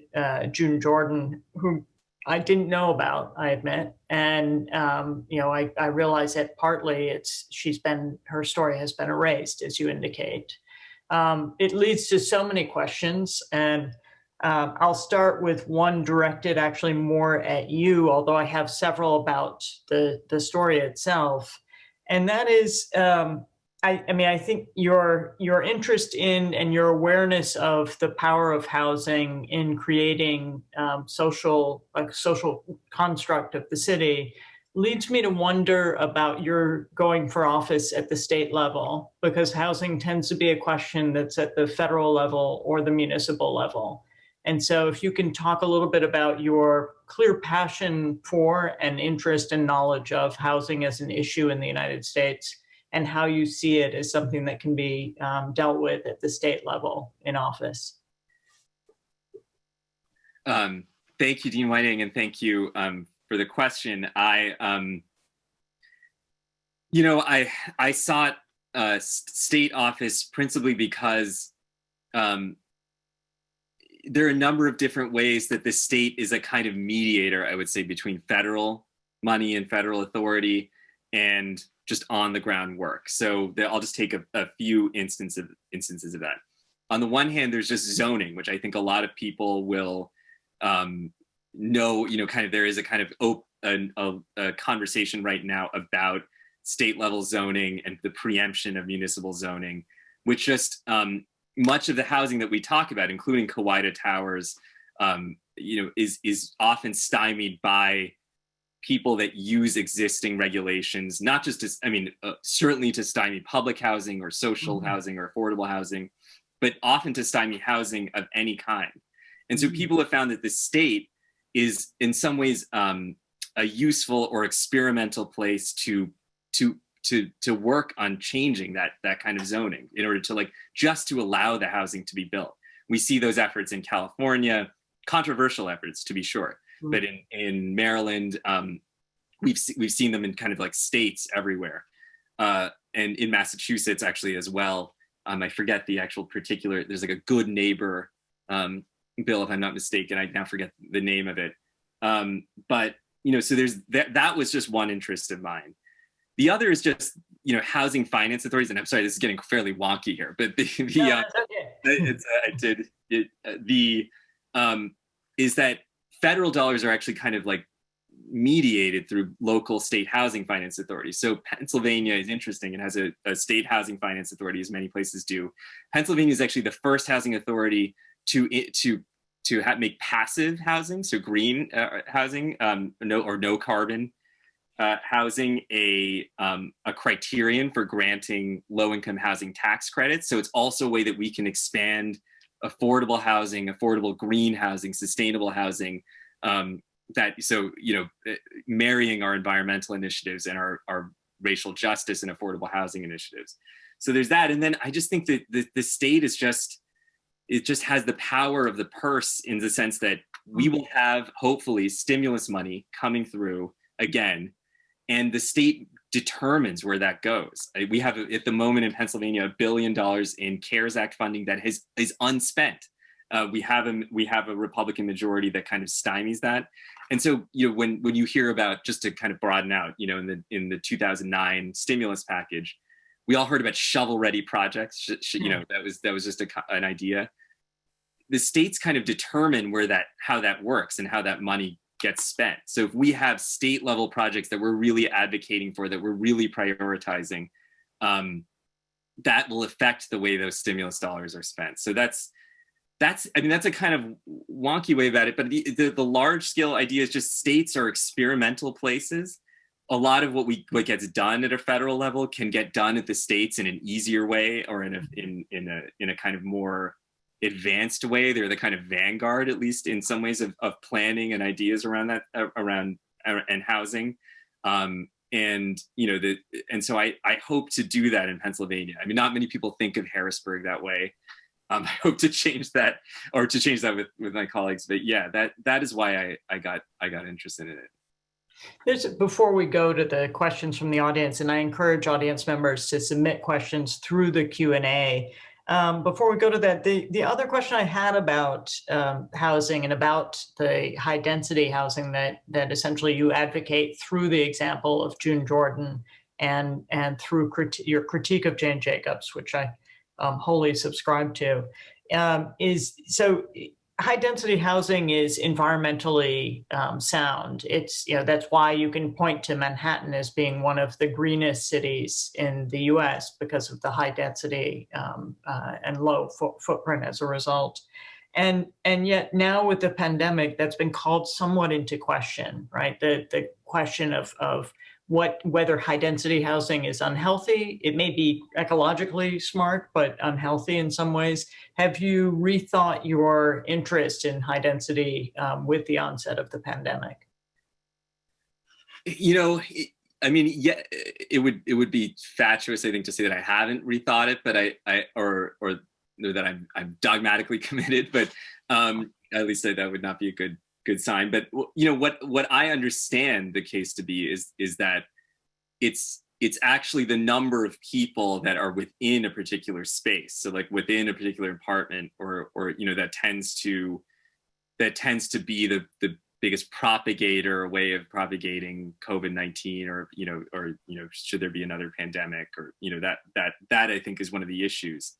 Jordan, who I didn't know about, I admit. And, I realize that partly her story has been erased, as you indicate. It leads to so many questions, and I'll start with one directed actually more at you, although I have several about the story itself. And that is, I think your interest in and your awareness of the power of housing in creating social construct of the city leads me to wonder about your going for office at the state level, because housing tends to be a question that's at the federal level or the municipal level. And so if you can talk a little bit about your clear passion for and interest and knowledge of housing as an issue in the United States, and how you see it as something that can be dealt with at the state level in office. Thank you, Dean Whiting, and thank you for the question. I sought state office principally because there are a number of different ways that the state is a kind of mediator, I would say, between federal money and federal authority and just on the ground work. So I'll just take a few instances of that. On the one hand, there's just zoning, which I think a lot of people will know, there is a kind of a conversation right now about state level zoning and the preemption of municipal zoning, which just much of the housing that we talk about, including Kawida Towers, is often stymied by people that use existing regulations, not just certainly to stymie public housing or social housing or affordable housing, but often to stymie housing of any kind. And so people have found that the state is in some ways a useful or experimental place to work on changing that kind of zoning in order to just to allow the housing to be built. We see those efforts in California, controversial efforts to be sure, but in Maryland, we've seen them in kind of states everywhere, and in Massachusetts actually as well. I forget the actual particular. There's a good neighbor bill, if I'm not mistaken. I now forget the name of it. But so there's that was just one interest of mine. The other is just housing finance authorities, and I'm sorry, this is getting fairly wonky here, but is that federal dollars are actually kind of mediated through local state housing finance authorities. So Pennsylvania is interesting. It has a state housing finance authority, as many places do. Pennsylvania is actually the first housing authority to make passive housing, so green housing, no carbon housing, a criterion for granting low-income housing tax credits. So it's also a way that we can expand affordable housing, affordable green housing, sustainable housing, marrying our environmental initiatives and our racial justice and affordable housing initiatives. So there's that. And then I just think that the state is it just has the power of the purse, in the sense that we will have, hopefully, stimulus money coming through again, and the state determines where that goes. We have, at the moment in Pennsylvania, $1 billion in CARES Act funding that is unspent. We have a Republican majority that kind of stymies that. And so, when you hear about, just to kind of broaden out, in the 2009 stimulus package, we all heard about shovel-ready projects. That was just an idea. The states kind of determine how that works and how that money gets spent. So if we have state level projects that we're really advocating for, that we're really prioritizing, that will affect the way those stimulus dollars are spent. So that's I mean, that's a kind of wonky way about it, but the large scale idea is just states are experimental places. A lot of what gets done at a federal level can get done at the states in an easier way, or in a kind of more advanced way. They're the kind of vanguard, at least in some ways, of planning and ideas around that, and housing. And so I hope to do that in Pennsylvania. I mean, not many people think of Harrisburg that way. I hope to change that, or to change that with my colleagues. But yeah, that is why I got interested in it. Before we go to the questions from the audience, and I encourage audience members to submit questions through the Q&A. Before we go to that, the other question I had about housing and about the high density housing that essentially you advocate through the example of June Jordan and through your critique of Jane Jacobs, which I wholly subscribe to, is so high density housing is environmentally sound. It's, that's why you can point to Manhattan as being one of the greenest cities in the US because of the high density and low footprint as a result. And yet now with the pandemic, that's been called somewhat into question, right? The question of whether high density housing is unhealthy. It may be ecologically smart, but unhealthy in some ways. Have you rethought your interest in high density with the onset of the pandemic? I mean, yeah, it would be fatuous, I think, to say that I haven't rethought it, but or that I'm dogmatically committed, but at least that would not be a good sign. But what I understand the case to be is that it's actually the number of people that are within a particular space. So like within a particular apartment, or that tends to be the biggest propagator, way of propagating COVID-19, or should there be another pandemic, or that I think is one of the issues.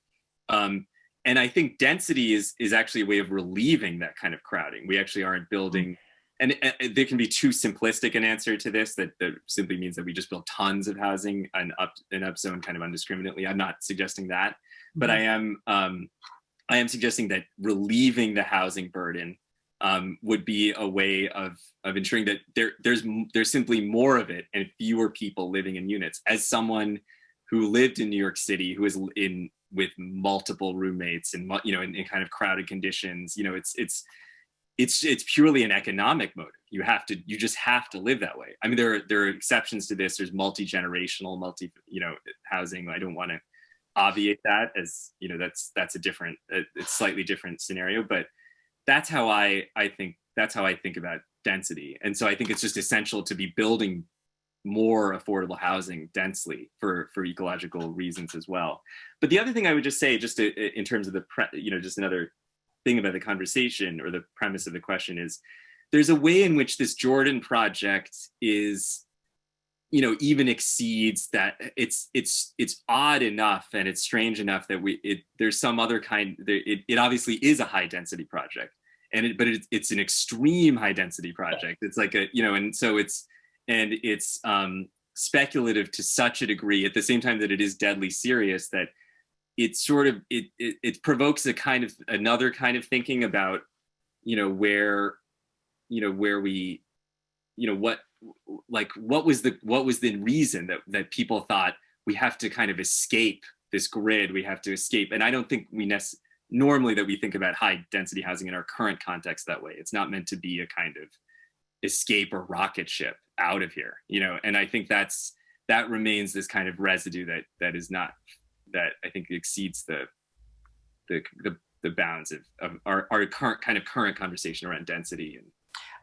And I think density is actually a way of relieving that kind of crowding. We actually aren't building, and there can be too simplistic an answer to this, that simply means that we just build tons of housing and up zone kind of indiscriminately. I'm not suggesting that, but I am suggesting that relieving the housing burden would be a way of ensuring that there's simply more of it and fewer people living in units. As someone who lived in New York City, who is with multiple roommates and in kind of crowded conditions, it's purely an economic motive. You just have to live that way. I mean, there are exceptions to this. There's multi-generational, housing. I don't want to obviate that, as that's a different, it's slightly different scenario, but that's how I think about density. And so I think it's just essential to be building more affordable housing densely for ecological reasons as well. But the other thing I would just say, in terms of just another thing about the conversation or the premise of the question, is there's a way in which this Jordan project is, even exceeds that. It's odd enough and it's strange enough that there's some other kind. It obviously is a high density project, but it's an extreme high density project. It's like and so it's speculative to such a degree, at the same time that it is deadly serious, that it sort of it provokes another kind of thinking about where we what was the reason that people thought we have to kind of escape this grid, we have to escape. And I don't think normally that we think about high density housing in our current context that way. It's not meant to be a kind of escape or rocket ship out of here, and I think that remains this kind of residue that is not, that I think exceeds the bounds of our current conversation around density.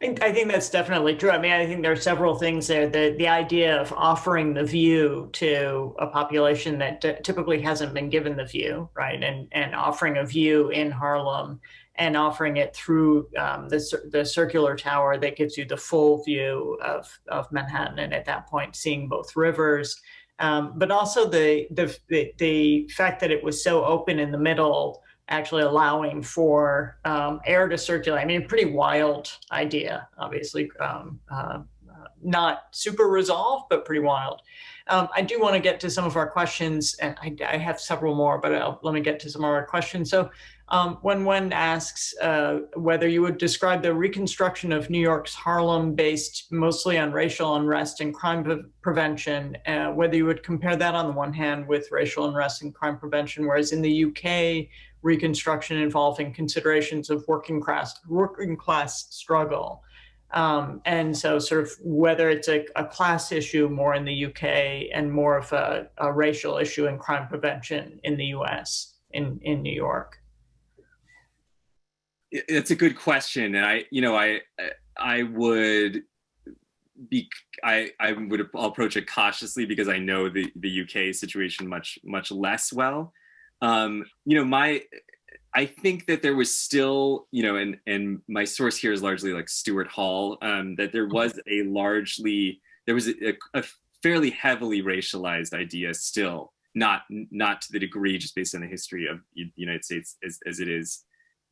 And I think that's definitely true. I mean, I think there are several things there. The idea of offering the view to a population that typically hasn't been given the view, right? And offering a view in Harlem, and offering it through the circular tower that gives you the full view of Manhattan, and at that point seeing both rivers, but also the fact that it was so open in the middle, actually allowing for air to circulate. I mean, pretty wild idea, obviously, not super resolved, but pretty wild. I do want to get to some of our questions, and I have several more, but let me get to some of our questions. So Wen asks whether you would describe the reconstruction of New York's Harlem based mostly on racial unrest and crime prevention, whether you would compare that on the one hand with racial unrest and crime prevention, whereas in the UK, reconstruction involving considerations of working class struggle. And so sort of whether it's a class issue more in the UK and more of a racial issue in crime prevention in the US, in New York. It's a good question, and I would I'll approach it cautiously because I know the UK situation much less well. I think that there was still, and my source here is largely like Stuart Hall, that there was a fairly heavily racialized idea still, not to the degree just based on the history of the United States as it is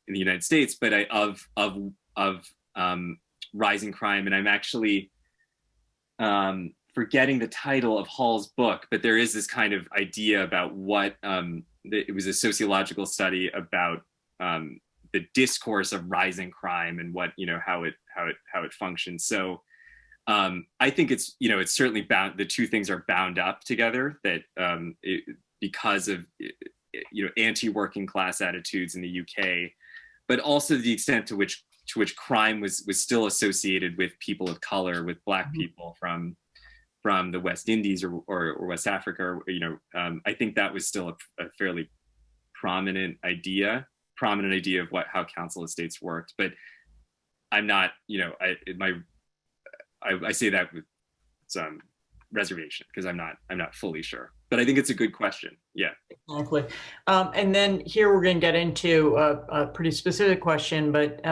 in the United States, but of rising crime. And I'm actually forgetting the title of Hall's book, but there is this kind of idea about what it was a sociological study about the discourse of rising crime and what how it functions. So I think it's certainly bound. The two things are bound up together. That because of anti-working class attitudes in the UK, but also the extent to which crime was still associated with people of color, with Black people from the West Indies or West Africa. I think that was still a fairly prominent idea of how council estates worked. But I'm not, I say that with some reservation because I'm not fully sure. But I think it's a good question. Yeah. Exactly. And then here we're going to get into a pretty specific question, but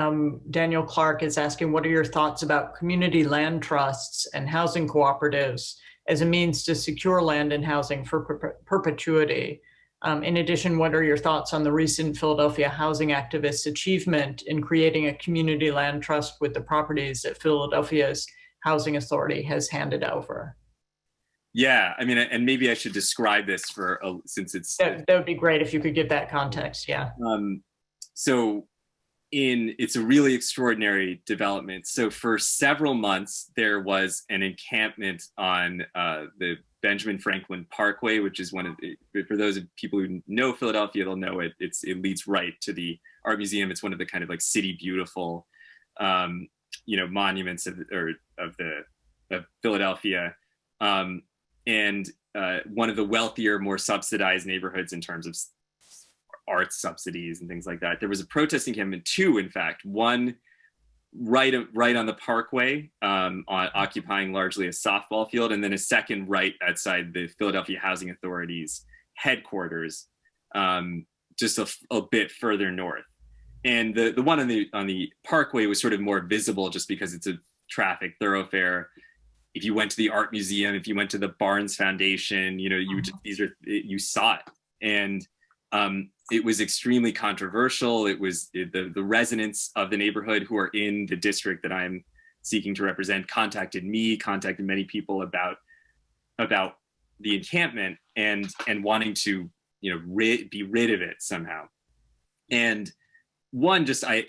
Daniel Clark is asking, what are your thoughts about community land trusts and housing cooperatives as a means to secure land and housing for perpetuity? In addition, what are your thoughts on the recent Philadelphia housing activists' achievement in creating a community land trust with the properties that Philadelphia's housing authority has handed over? Yeah, I mean, and maybe I should describe this since it's that would be great if you could give that context. Yeah. So it's a really extraordinary development. So for several months there was an encampment on the Benjamin Franklin Parkway, which is for those of people who know Philadelphia, they'll know it. It leads right to the art museum. It's one of the kind of like city beautiful, monuments of Philadelphia. And one of the wealthier, more subsidized neighborhoods in terms of arts subsidies and things like that. There was a protest encampment, two, in fact, one right on the Parkway, occupying largely a softball field, and then a second right outside the Philadelphia Housing Authority's headquarters, just a bit further north. And the one on the Parkway was sort of more visible just because it's a traffic thoroughfare. If you went to the art museum, if you went to the Barnes Foundation, you saw it. And it was extremely controversial. It was the residents of the neighborhood who are in the district that I'm seeking to represent contacted many people about the encampment and wanting to be rid of it somehow. And one, just I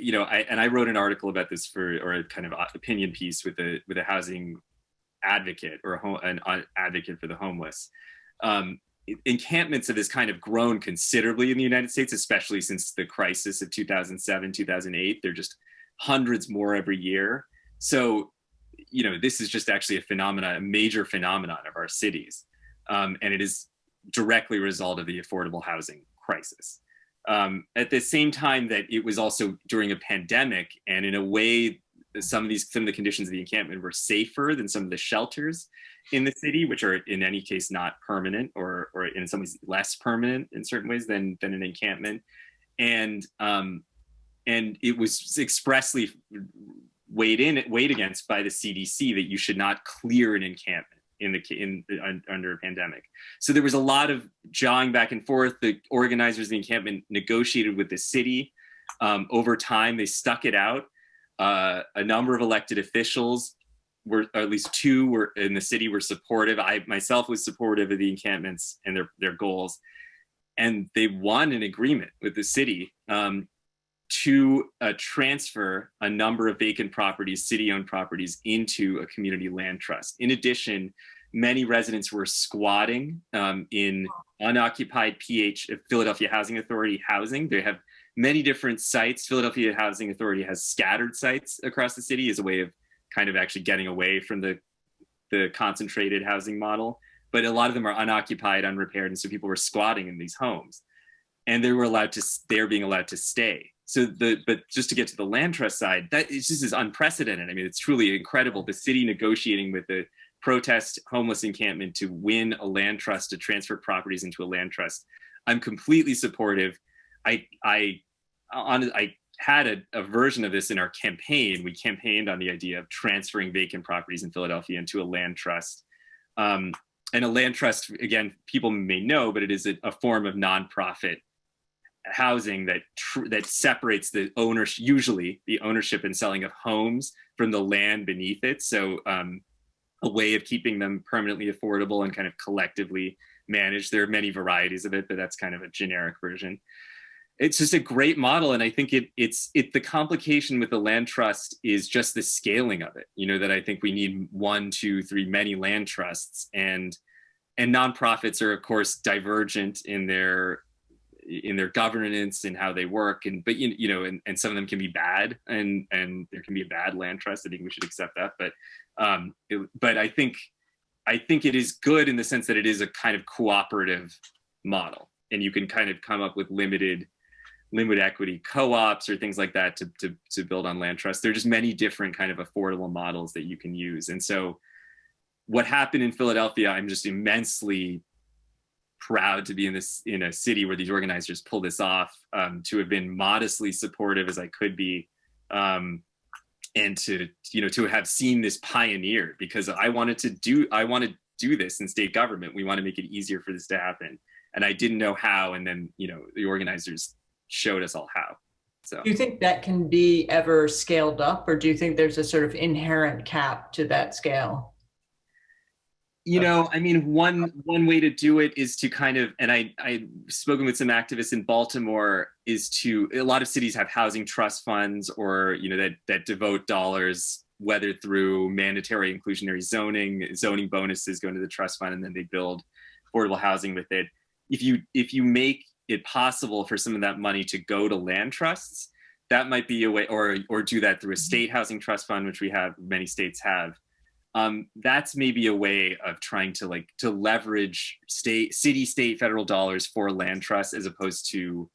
wrote an article about this or a kind of opinion piece with a housing advocate or an advocate for the homeless. Encampments have this kind of grown considerably in the United States, especially since the crisis of 2007, 2008. They're just hundreds more every year. So, this is just actually a major phenomenon of our cities. And it is directly a result of the affordable housing crisis. At the same time that it was also during a pandemic, and in a way, some of the conditions of the encampment were safer than some of the shelters in the city, which are in any case not permanent or in some ways less permanent in certain ways than an encampment. And it was expressly weighed against by the CDC that you should not clear an encampment under a pandemic. So there was a lot of jawing back and forth. The organizers of the encampment negotiated with the city. Over time, they stuck it out. A number of elected officials or at least two were in the city were supportive. I myself was supportive of the encampments and their goals, and they won an agreement with the city to transfer a number of vacant properties, city-owned properties, into a community land trust. In addition, many residents were squatting in unoccupied Philadelphia Housing Authority housing. They have many different sites. Philadelphia Housing Authority has scattered sites across the city as a way of kind of actually getting away from the concentrated housing model. But a lot of them are unoccupied, unrepaired, and so people were squatting in these homes, and they're being allowed to stay. So but just to get to the land trust side, that is just unprecedented. I mean, it's truly incredible. The city negotiating with the protest homeless encampment to win a land trust, to transfer properties into a land trust. I'm completely supportive. I had a version of this in our campaign. We campaigned on the idea of transferring vacant properties in Philadelphia into a land trust. And a land trust, again, people may know, but it is a form of nonprofit housing that separates the ownership, usually the ownership and selling of homes, from the land beneath it. So a way of keeping them permanently affordable and kind of collectively managed. There are many varieties of it, but that's kind of a generic version. It's just a great model, and I think it's the complication with the land trust is just the scaling of it. You know, that I think we need 1, 2, 3, many land trusts, and nonprofits are of course divergent in their governance and how they work, but some of them can be bad, and there can be a bad land trust. I think we should accept that, but I think it is good in the sense that it is a kind of cooperative model, and you can kind of come up with limited equity co-ops or things like that to build on land trust. There are just many different kind of affordable models that you can use. And so what happened in Philadelphia, I'm just immensely proud to be in a city where these organizers pulled this off, to have been modestly supportive as I could be, and to have seen this pioneered, because I want to do this in state government. We want to make it easier for this to happen, and I didn't know how, and then the organizers showed us all how. So do you think that can be ever scaled up, or do you think there's a sort of inherent cap to that scale? I mean, one way to do it is to kind of, and I've spoken with some activists in Baltimore, is a lot of cities have housing trust funds, or, that devote dollars, whether through mandatory inclusionary zoning bonuses go into the trust fund, and then they build affordable housing with it. If you make it possible for some of that money to go to land trusts, that might be a way, or do that through a state housing trust fund, which many states have. That's maybe a way of trying to leverage city, state, federal dollars for land trusts, as opposed to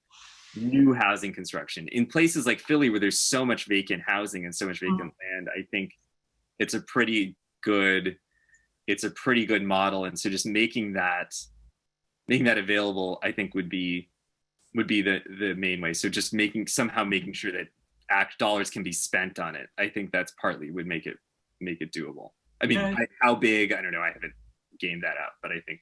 new housing construction. In places like Philly, where there's so much vacant housing and so much vacant land, I think it's a pretty good model. And so just making that available, I think would be the main way. So just making sure that dollars can be spent on it. I think that's partly would make it doable. I mean, how big? I don't know. I haven't gamed that out, but I think.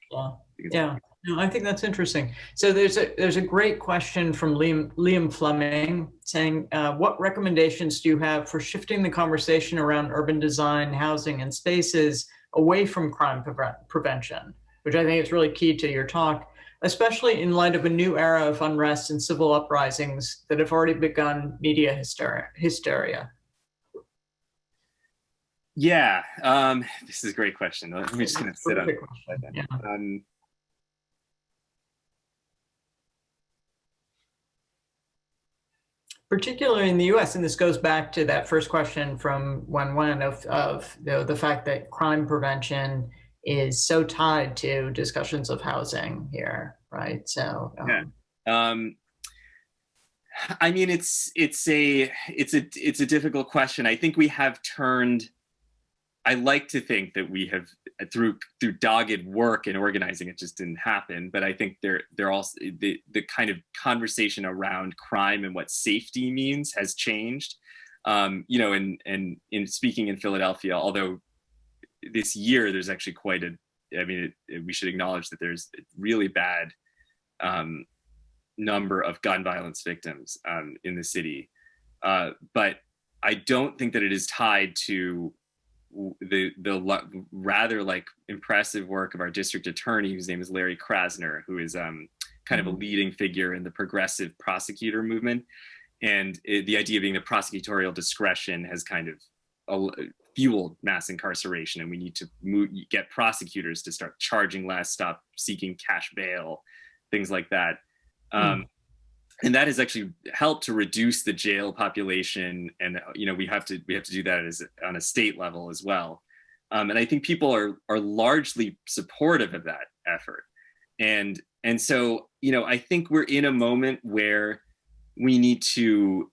Yeah. No, I think that's interesting. So there's a great question from Liam Fleming saying, what recommendations do you have for shifting the conversation around urban design, housing, and spaces away from crime prevention, which I think is really key to your talk, especially in light of a new era of unrest and civil uprisings that have already begun media hysteria? Yeah, this is a great question. Let me just kind of sit on it. Yeah. Particularly in the U.S., and this goes back to that first question from Wen of the fact that crime prevention is so tied to discussions of housing here, right? So I mean, it's a difficult question. I think we have turned. I like to think that we have, through dogged work and organizing, it just didn't happen. But I think they're also the kind of conversation around crime and what safety means has changed. And in speaking in Philadelphia, although this year there's actually we should acknowledge that there's a really bad number of gun violence victims in the city. But I don't think that it is tied to rather like impressive work of our district attorney, whose name is Larry Krasner, who is kind of a leading figure in the progressive prosecutor movement. And the idea being that prosecutorial discretion has kind of fueled mass incarceration, and we need to get prosecutors to start charging less, stop seeking cash bail, things like that. And that has actually helped to reduce the jail population. And we have to do that on a state level as well. And I think people are largely supportive of that effort. And so I think we're in a moment where we need to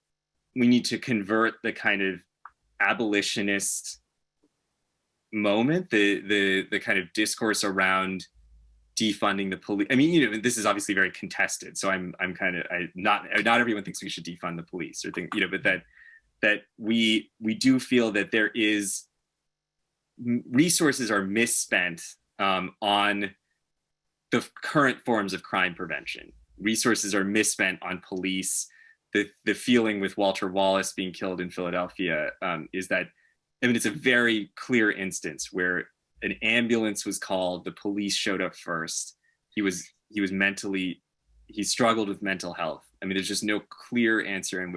convert the kind of abolitionist moment, the kind of discourse around defunding the police. I mean, this is obviously very contested, so I'm kind of not everyone thinks we should defund the police or think, but that we do feel that there is resources are misspent on the current forms of crime prevention. Resources are misspent on police. The feeling with Walter Wallace being killed in Philadelphia is that, it's a very clear instance where an ambulance was called, the police showed up first. He struggled with mental health. There's just no clear answer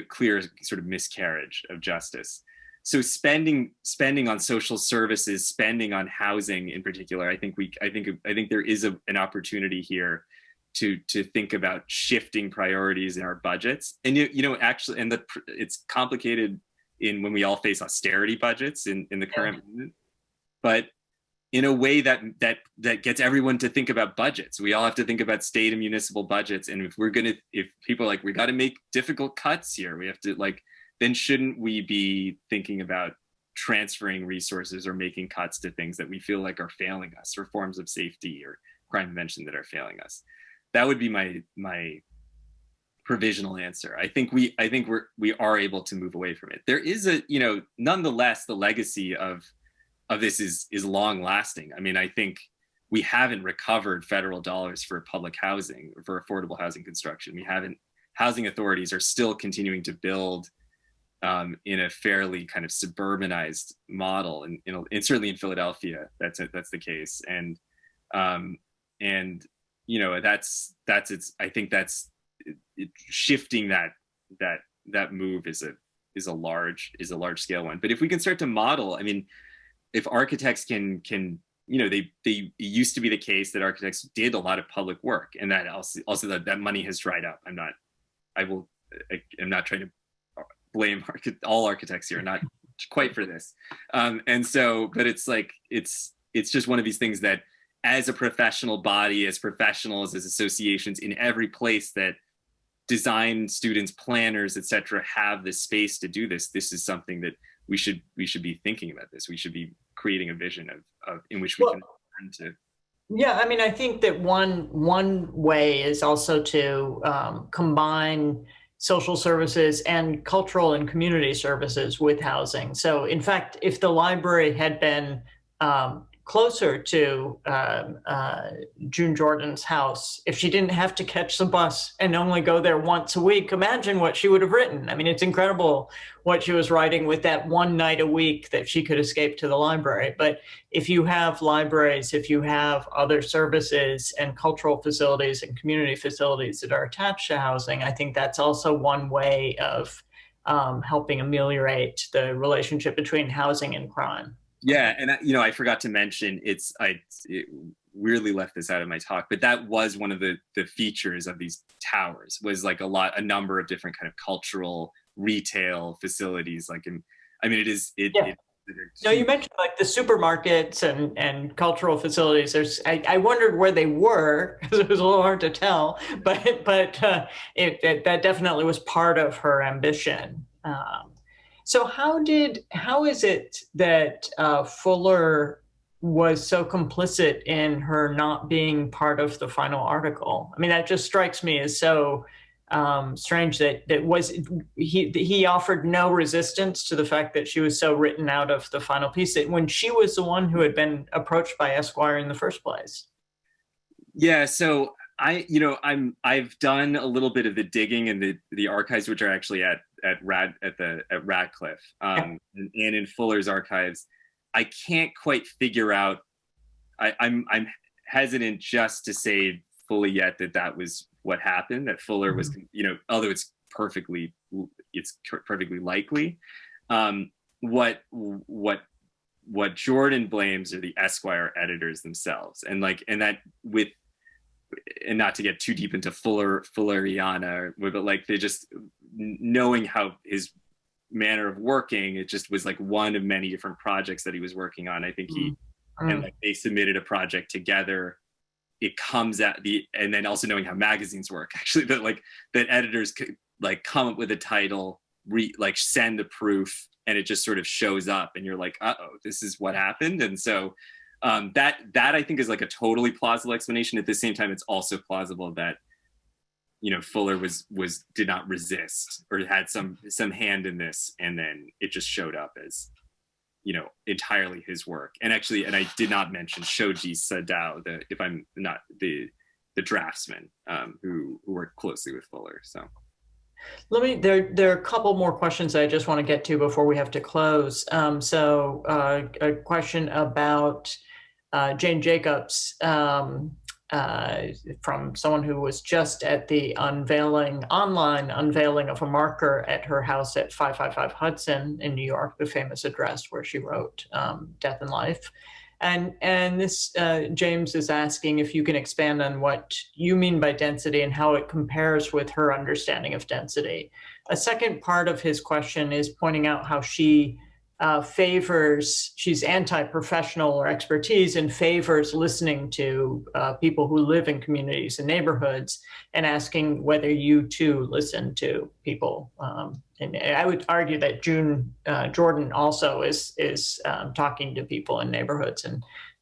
clear sort of miscarriage of justice. So spending on social services, spending on housing in particular, I think there is an opportunity here to think about shifting priorities in our budgets. And actually, it's complicated when we all face austerity budgets in the current moment, but in a way that gets everyone to think about budgets. We all have to think about state and municipal budgets. And if people are like, we got to make difficult cuts here, we have to then shouldn't we be thinking about transferring resources or making cuts to things that we feel like are failing us, or forms of safety or crime prevention that are failing us? That would be my provisional answer. I think we are able to move away from it. There is nonetheless, the legacy of this is long lasting. I think we haven't recovered federal dollars for public housing, for affordable housing construction. Housing authorities are still continuing to build in a fairly kind of suburbanized model, and certainly in Philadelphia, that's the case. And I think that's shifting that move is a large scale one. But if we can start to model, if architects can it used to be the case that architects did a lot of public work, and that also that money has dried up. I'm not trying to blame all architects here, not quite for this. But it's just one of these things that, as a professional body, as professionals, as associations, in every place that design students, planners, etc., have the space to do this, this is something that we should be thinking about. This, we should be creating a vision of in which we can turn to. Yeah, I think that one way is also to combine social services and cultural and community services with housing. So in fact, if the library had been closer to June Jordan's house, if she didn't have to catch the bus and only go there once a week, imagine what she would have written. It's incredible what she was writing with that one night a week that she could escape to the library. But if you have libraries, if you have other services and cultural facilities and community facilities that are attached to housing, I think that's also one way of helping ameliorate the relationship between housing and crime. Yeah, and I forgot to mention, it weirdly left this out of my talk, but that was one of the features of these towers, was like a number of different kind of cultural retail facilities. No, you mentioned like the supermarkets and cultural facilities. I wondered where they were, because it was a little hard to tell, but that definitely was part of her ambition. So how is it that Fuller was so complicit in her not being part of the final article? That just strikes me as so strange that he offered no resistance to the fact that she was so written out of the final piece, that when she was the one who had been approached by Esquire in the first place. Yeah, so I've done a little bit of the digging in the archives, which are actually at Radcliffe, and in Fuller's archives. I can't quite figure out. I'm hesitant just to say fully yet that was what happened. That Fuller was, although it's perfectly likely. What Jordan blames are the Esquire editors themselves, and not to get too deep into Fulleriana, but like they just knowing how his manner of working, it just was like one of many different projects that he was working on. I think and like they submitted a project together. It comes at and then also knowing how magazines work, actually, that editors could like come up with a title, send the proof, and it just sort of shows up, and you're like, uh-oh, this is what happened. And so that I think is like a totally plausible explanation. At the same time, it's also plausible that Fuller did not resist or had some hand in this, and then it just showed up as entirely his work. And actually, and I did not mention Shoji Sadao, the draftsman who worked closely with Fuller. So there are a couple more questions I just want to get to before we have to close. A question about Jane Jacobs from someone who was just at the online unveiling of a marker at her house at 555 Hudson in New York, the famous address where she wrote Death and Life. And this, James is asking if you can expand on what you mean by density and how it compares with her understanding of density. A second part of his question is pointing out how she she's anti-professional or expertise and favors listening to people who live in communities and neighborhoods, and asking whether you too listen to people. And I would argue that Jordan also is talking to people in neighborhoods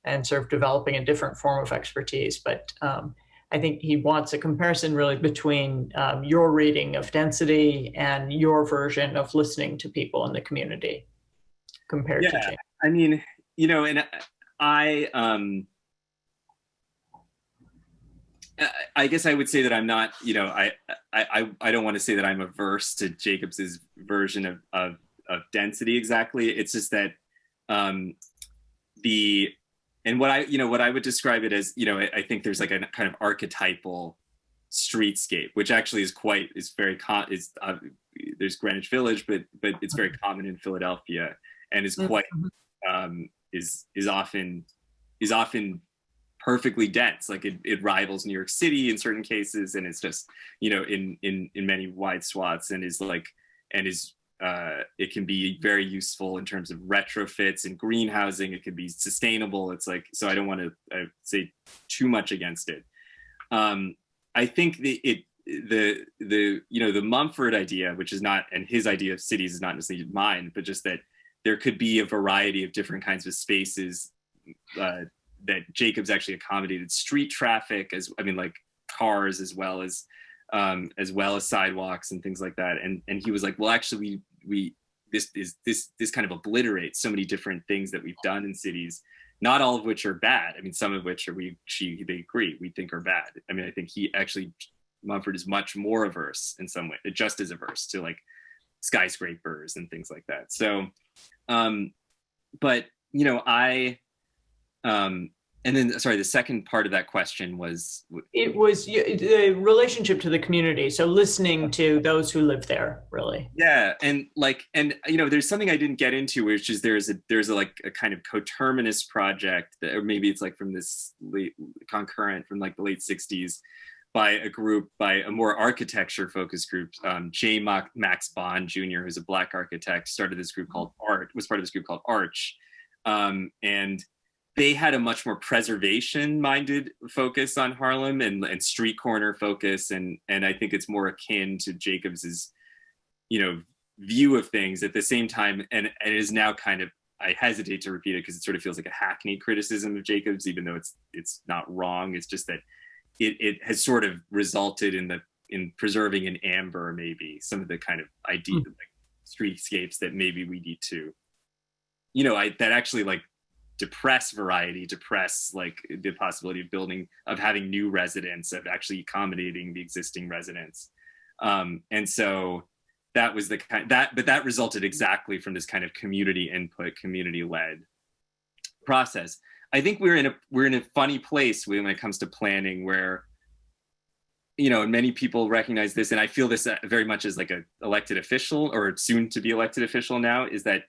and sort of developing a different form of expertise. But I think he wants a comparison really between your reading of density and your version of listening to people in the community compared to James. I mean, and I guess I would say that I'm not, I don't want to say that I'm averse to Jacobs's version of density exactly. It's just that what I would describe it as, I think there's like a kind of archetypal streetscape, which actually is very there's Greenwich Village, but it's very common in Philadelphia, and is quite is often perfectly dense. Like it rivals New York City in certain cases, and it's just in many wide swaths, and it can be very useful in terms of retrofits and greenhousing. It can be sustainable. It's like, so I don't want to say too much against it. I think the Mumford idea, which is not, and his idea of cities is not necessarily mine, but just that there could be a variety of different kinds of spaces that Jacobs actually accommodated street traffic, like cars, as well as sidewalks and things like that. And he was like, well, actually, this kind of obliterates so many different things that we've done in cities, not all of which are bad. I mean, some of which they agree, we think are bad. I mean, I think Mumford is much more averse in some way, just as averse to like skyscrapers and things like that. So, but and then, sorry, the second part of that question was? It was the relationship to the community. So listening to those who live there, really. Yeah, and there's something I didn't get into, which is there's a kind of coterminous project, or maybe it's like from this concurrent from like the late 60s, by a more architecture focused group. J. Max Bond Jr., who's a Black architect, started this group called was part of this group called Arch, and they had a much more preservation-minded focus on Harlem and street corner focus, and I think it's more akin to Jacobs's, view of things. At the same time, and it is now kind of, I hesitate to repeat it because it sort of feels like a hackneyed criticism of Jacobs, even though it's not wrong. It's just that it has sort of resulted in preserving in amber maybe some of the kind of idea, like streetscapes that maybe we need to, that actually like depress variety, depress like the possibility of having new residents, of actually accommodating the existing residents. And so that was the kind but that resulted exactly from this kind of community input, community-led process. I think we're in a funny place when it comes to planning, where, you know, and many people recognize this, and I feel this very much as like a elected official, or soon to be elected official now, is that,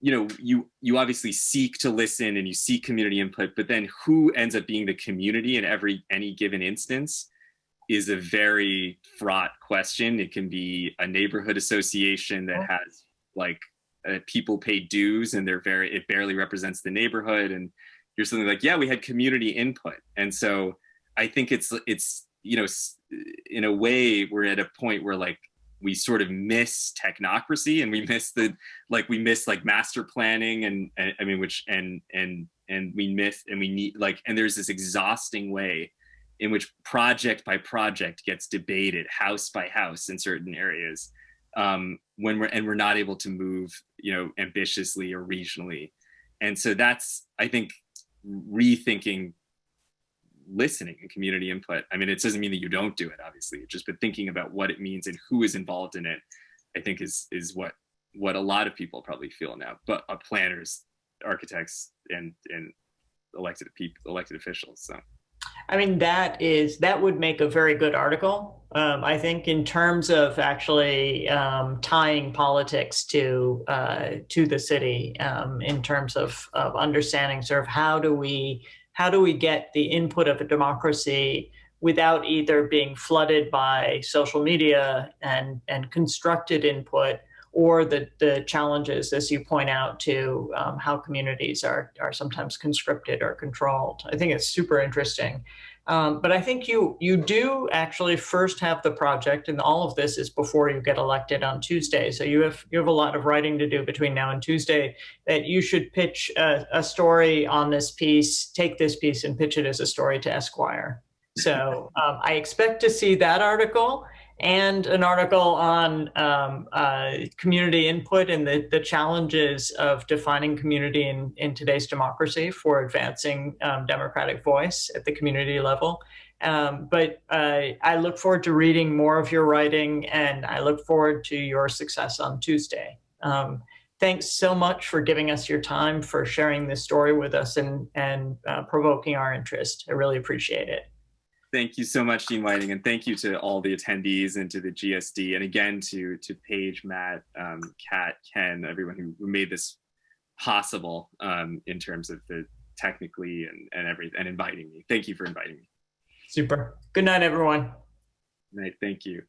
you know, you obviously seek to listen and you seek community input, but then who ends up being the community in any given instance is a very fraught question. It can be a neighborhood association that has like people pay dues and it barely represents the neighborhood, and you're something like, yeah, we had community input. And so I think it's you know, in a way we're at a point where like we sort of miss technocracy, and we miss like master planning, and I mean, we need like, and there's this exhausting way in which project by project gets debated house by house in certain areas, when we're not able to move, you know, ambitiously or regionally. And so that's, I think, rethinking listening and community input. I mean, it doesn't mean that you don't do it, obviously, just but thinking about what it means and who is involved in it, I think is what a lot of people probably feel now, but planners, architects, and elected officials. So I mean, that would make a very good article. I think in terms of actually tying politics to the city, in terms of understanding sort of how do we get the input of a democracy without either being flooded by social media and constructed input, or the challenges, as you point out, to how communities are sometimes conscripted or controlled. I think it's super interesting. But I think you do actually first have the project, and all of this is before you get elected on Tuesday. So you have a lot of writing to do between now and Tuesday, that you should pitch a story on this piece, take this piece and pitch it as a story to Esquire. So I expect to see that article, and an article on community input and the challenges of defining community in today's democracy for advancing democratic voice at the community level. But I look forward to reading more of your writing, and I look forward to your success on Tuesday. Thanks so much for giving us your time, for sharing this story with us, and provoking our interest. I really appreciate it. Thank you so much, Dean Whiting, and thank you to all the attendees and to the GSD, and again to Paige, Matt, Kat, Ken, everyone who made this possible in terms of the technically and inviting me. Thank you for inviting me. Super. Good night, everyone. Good night. Thank you.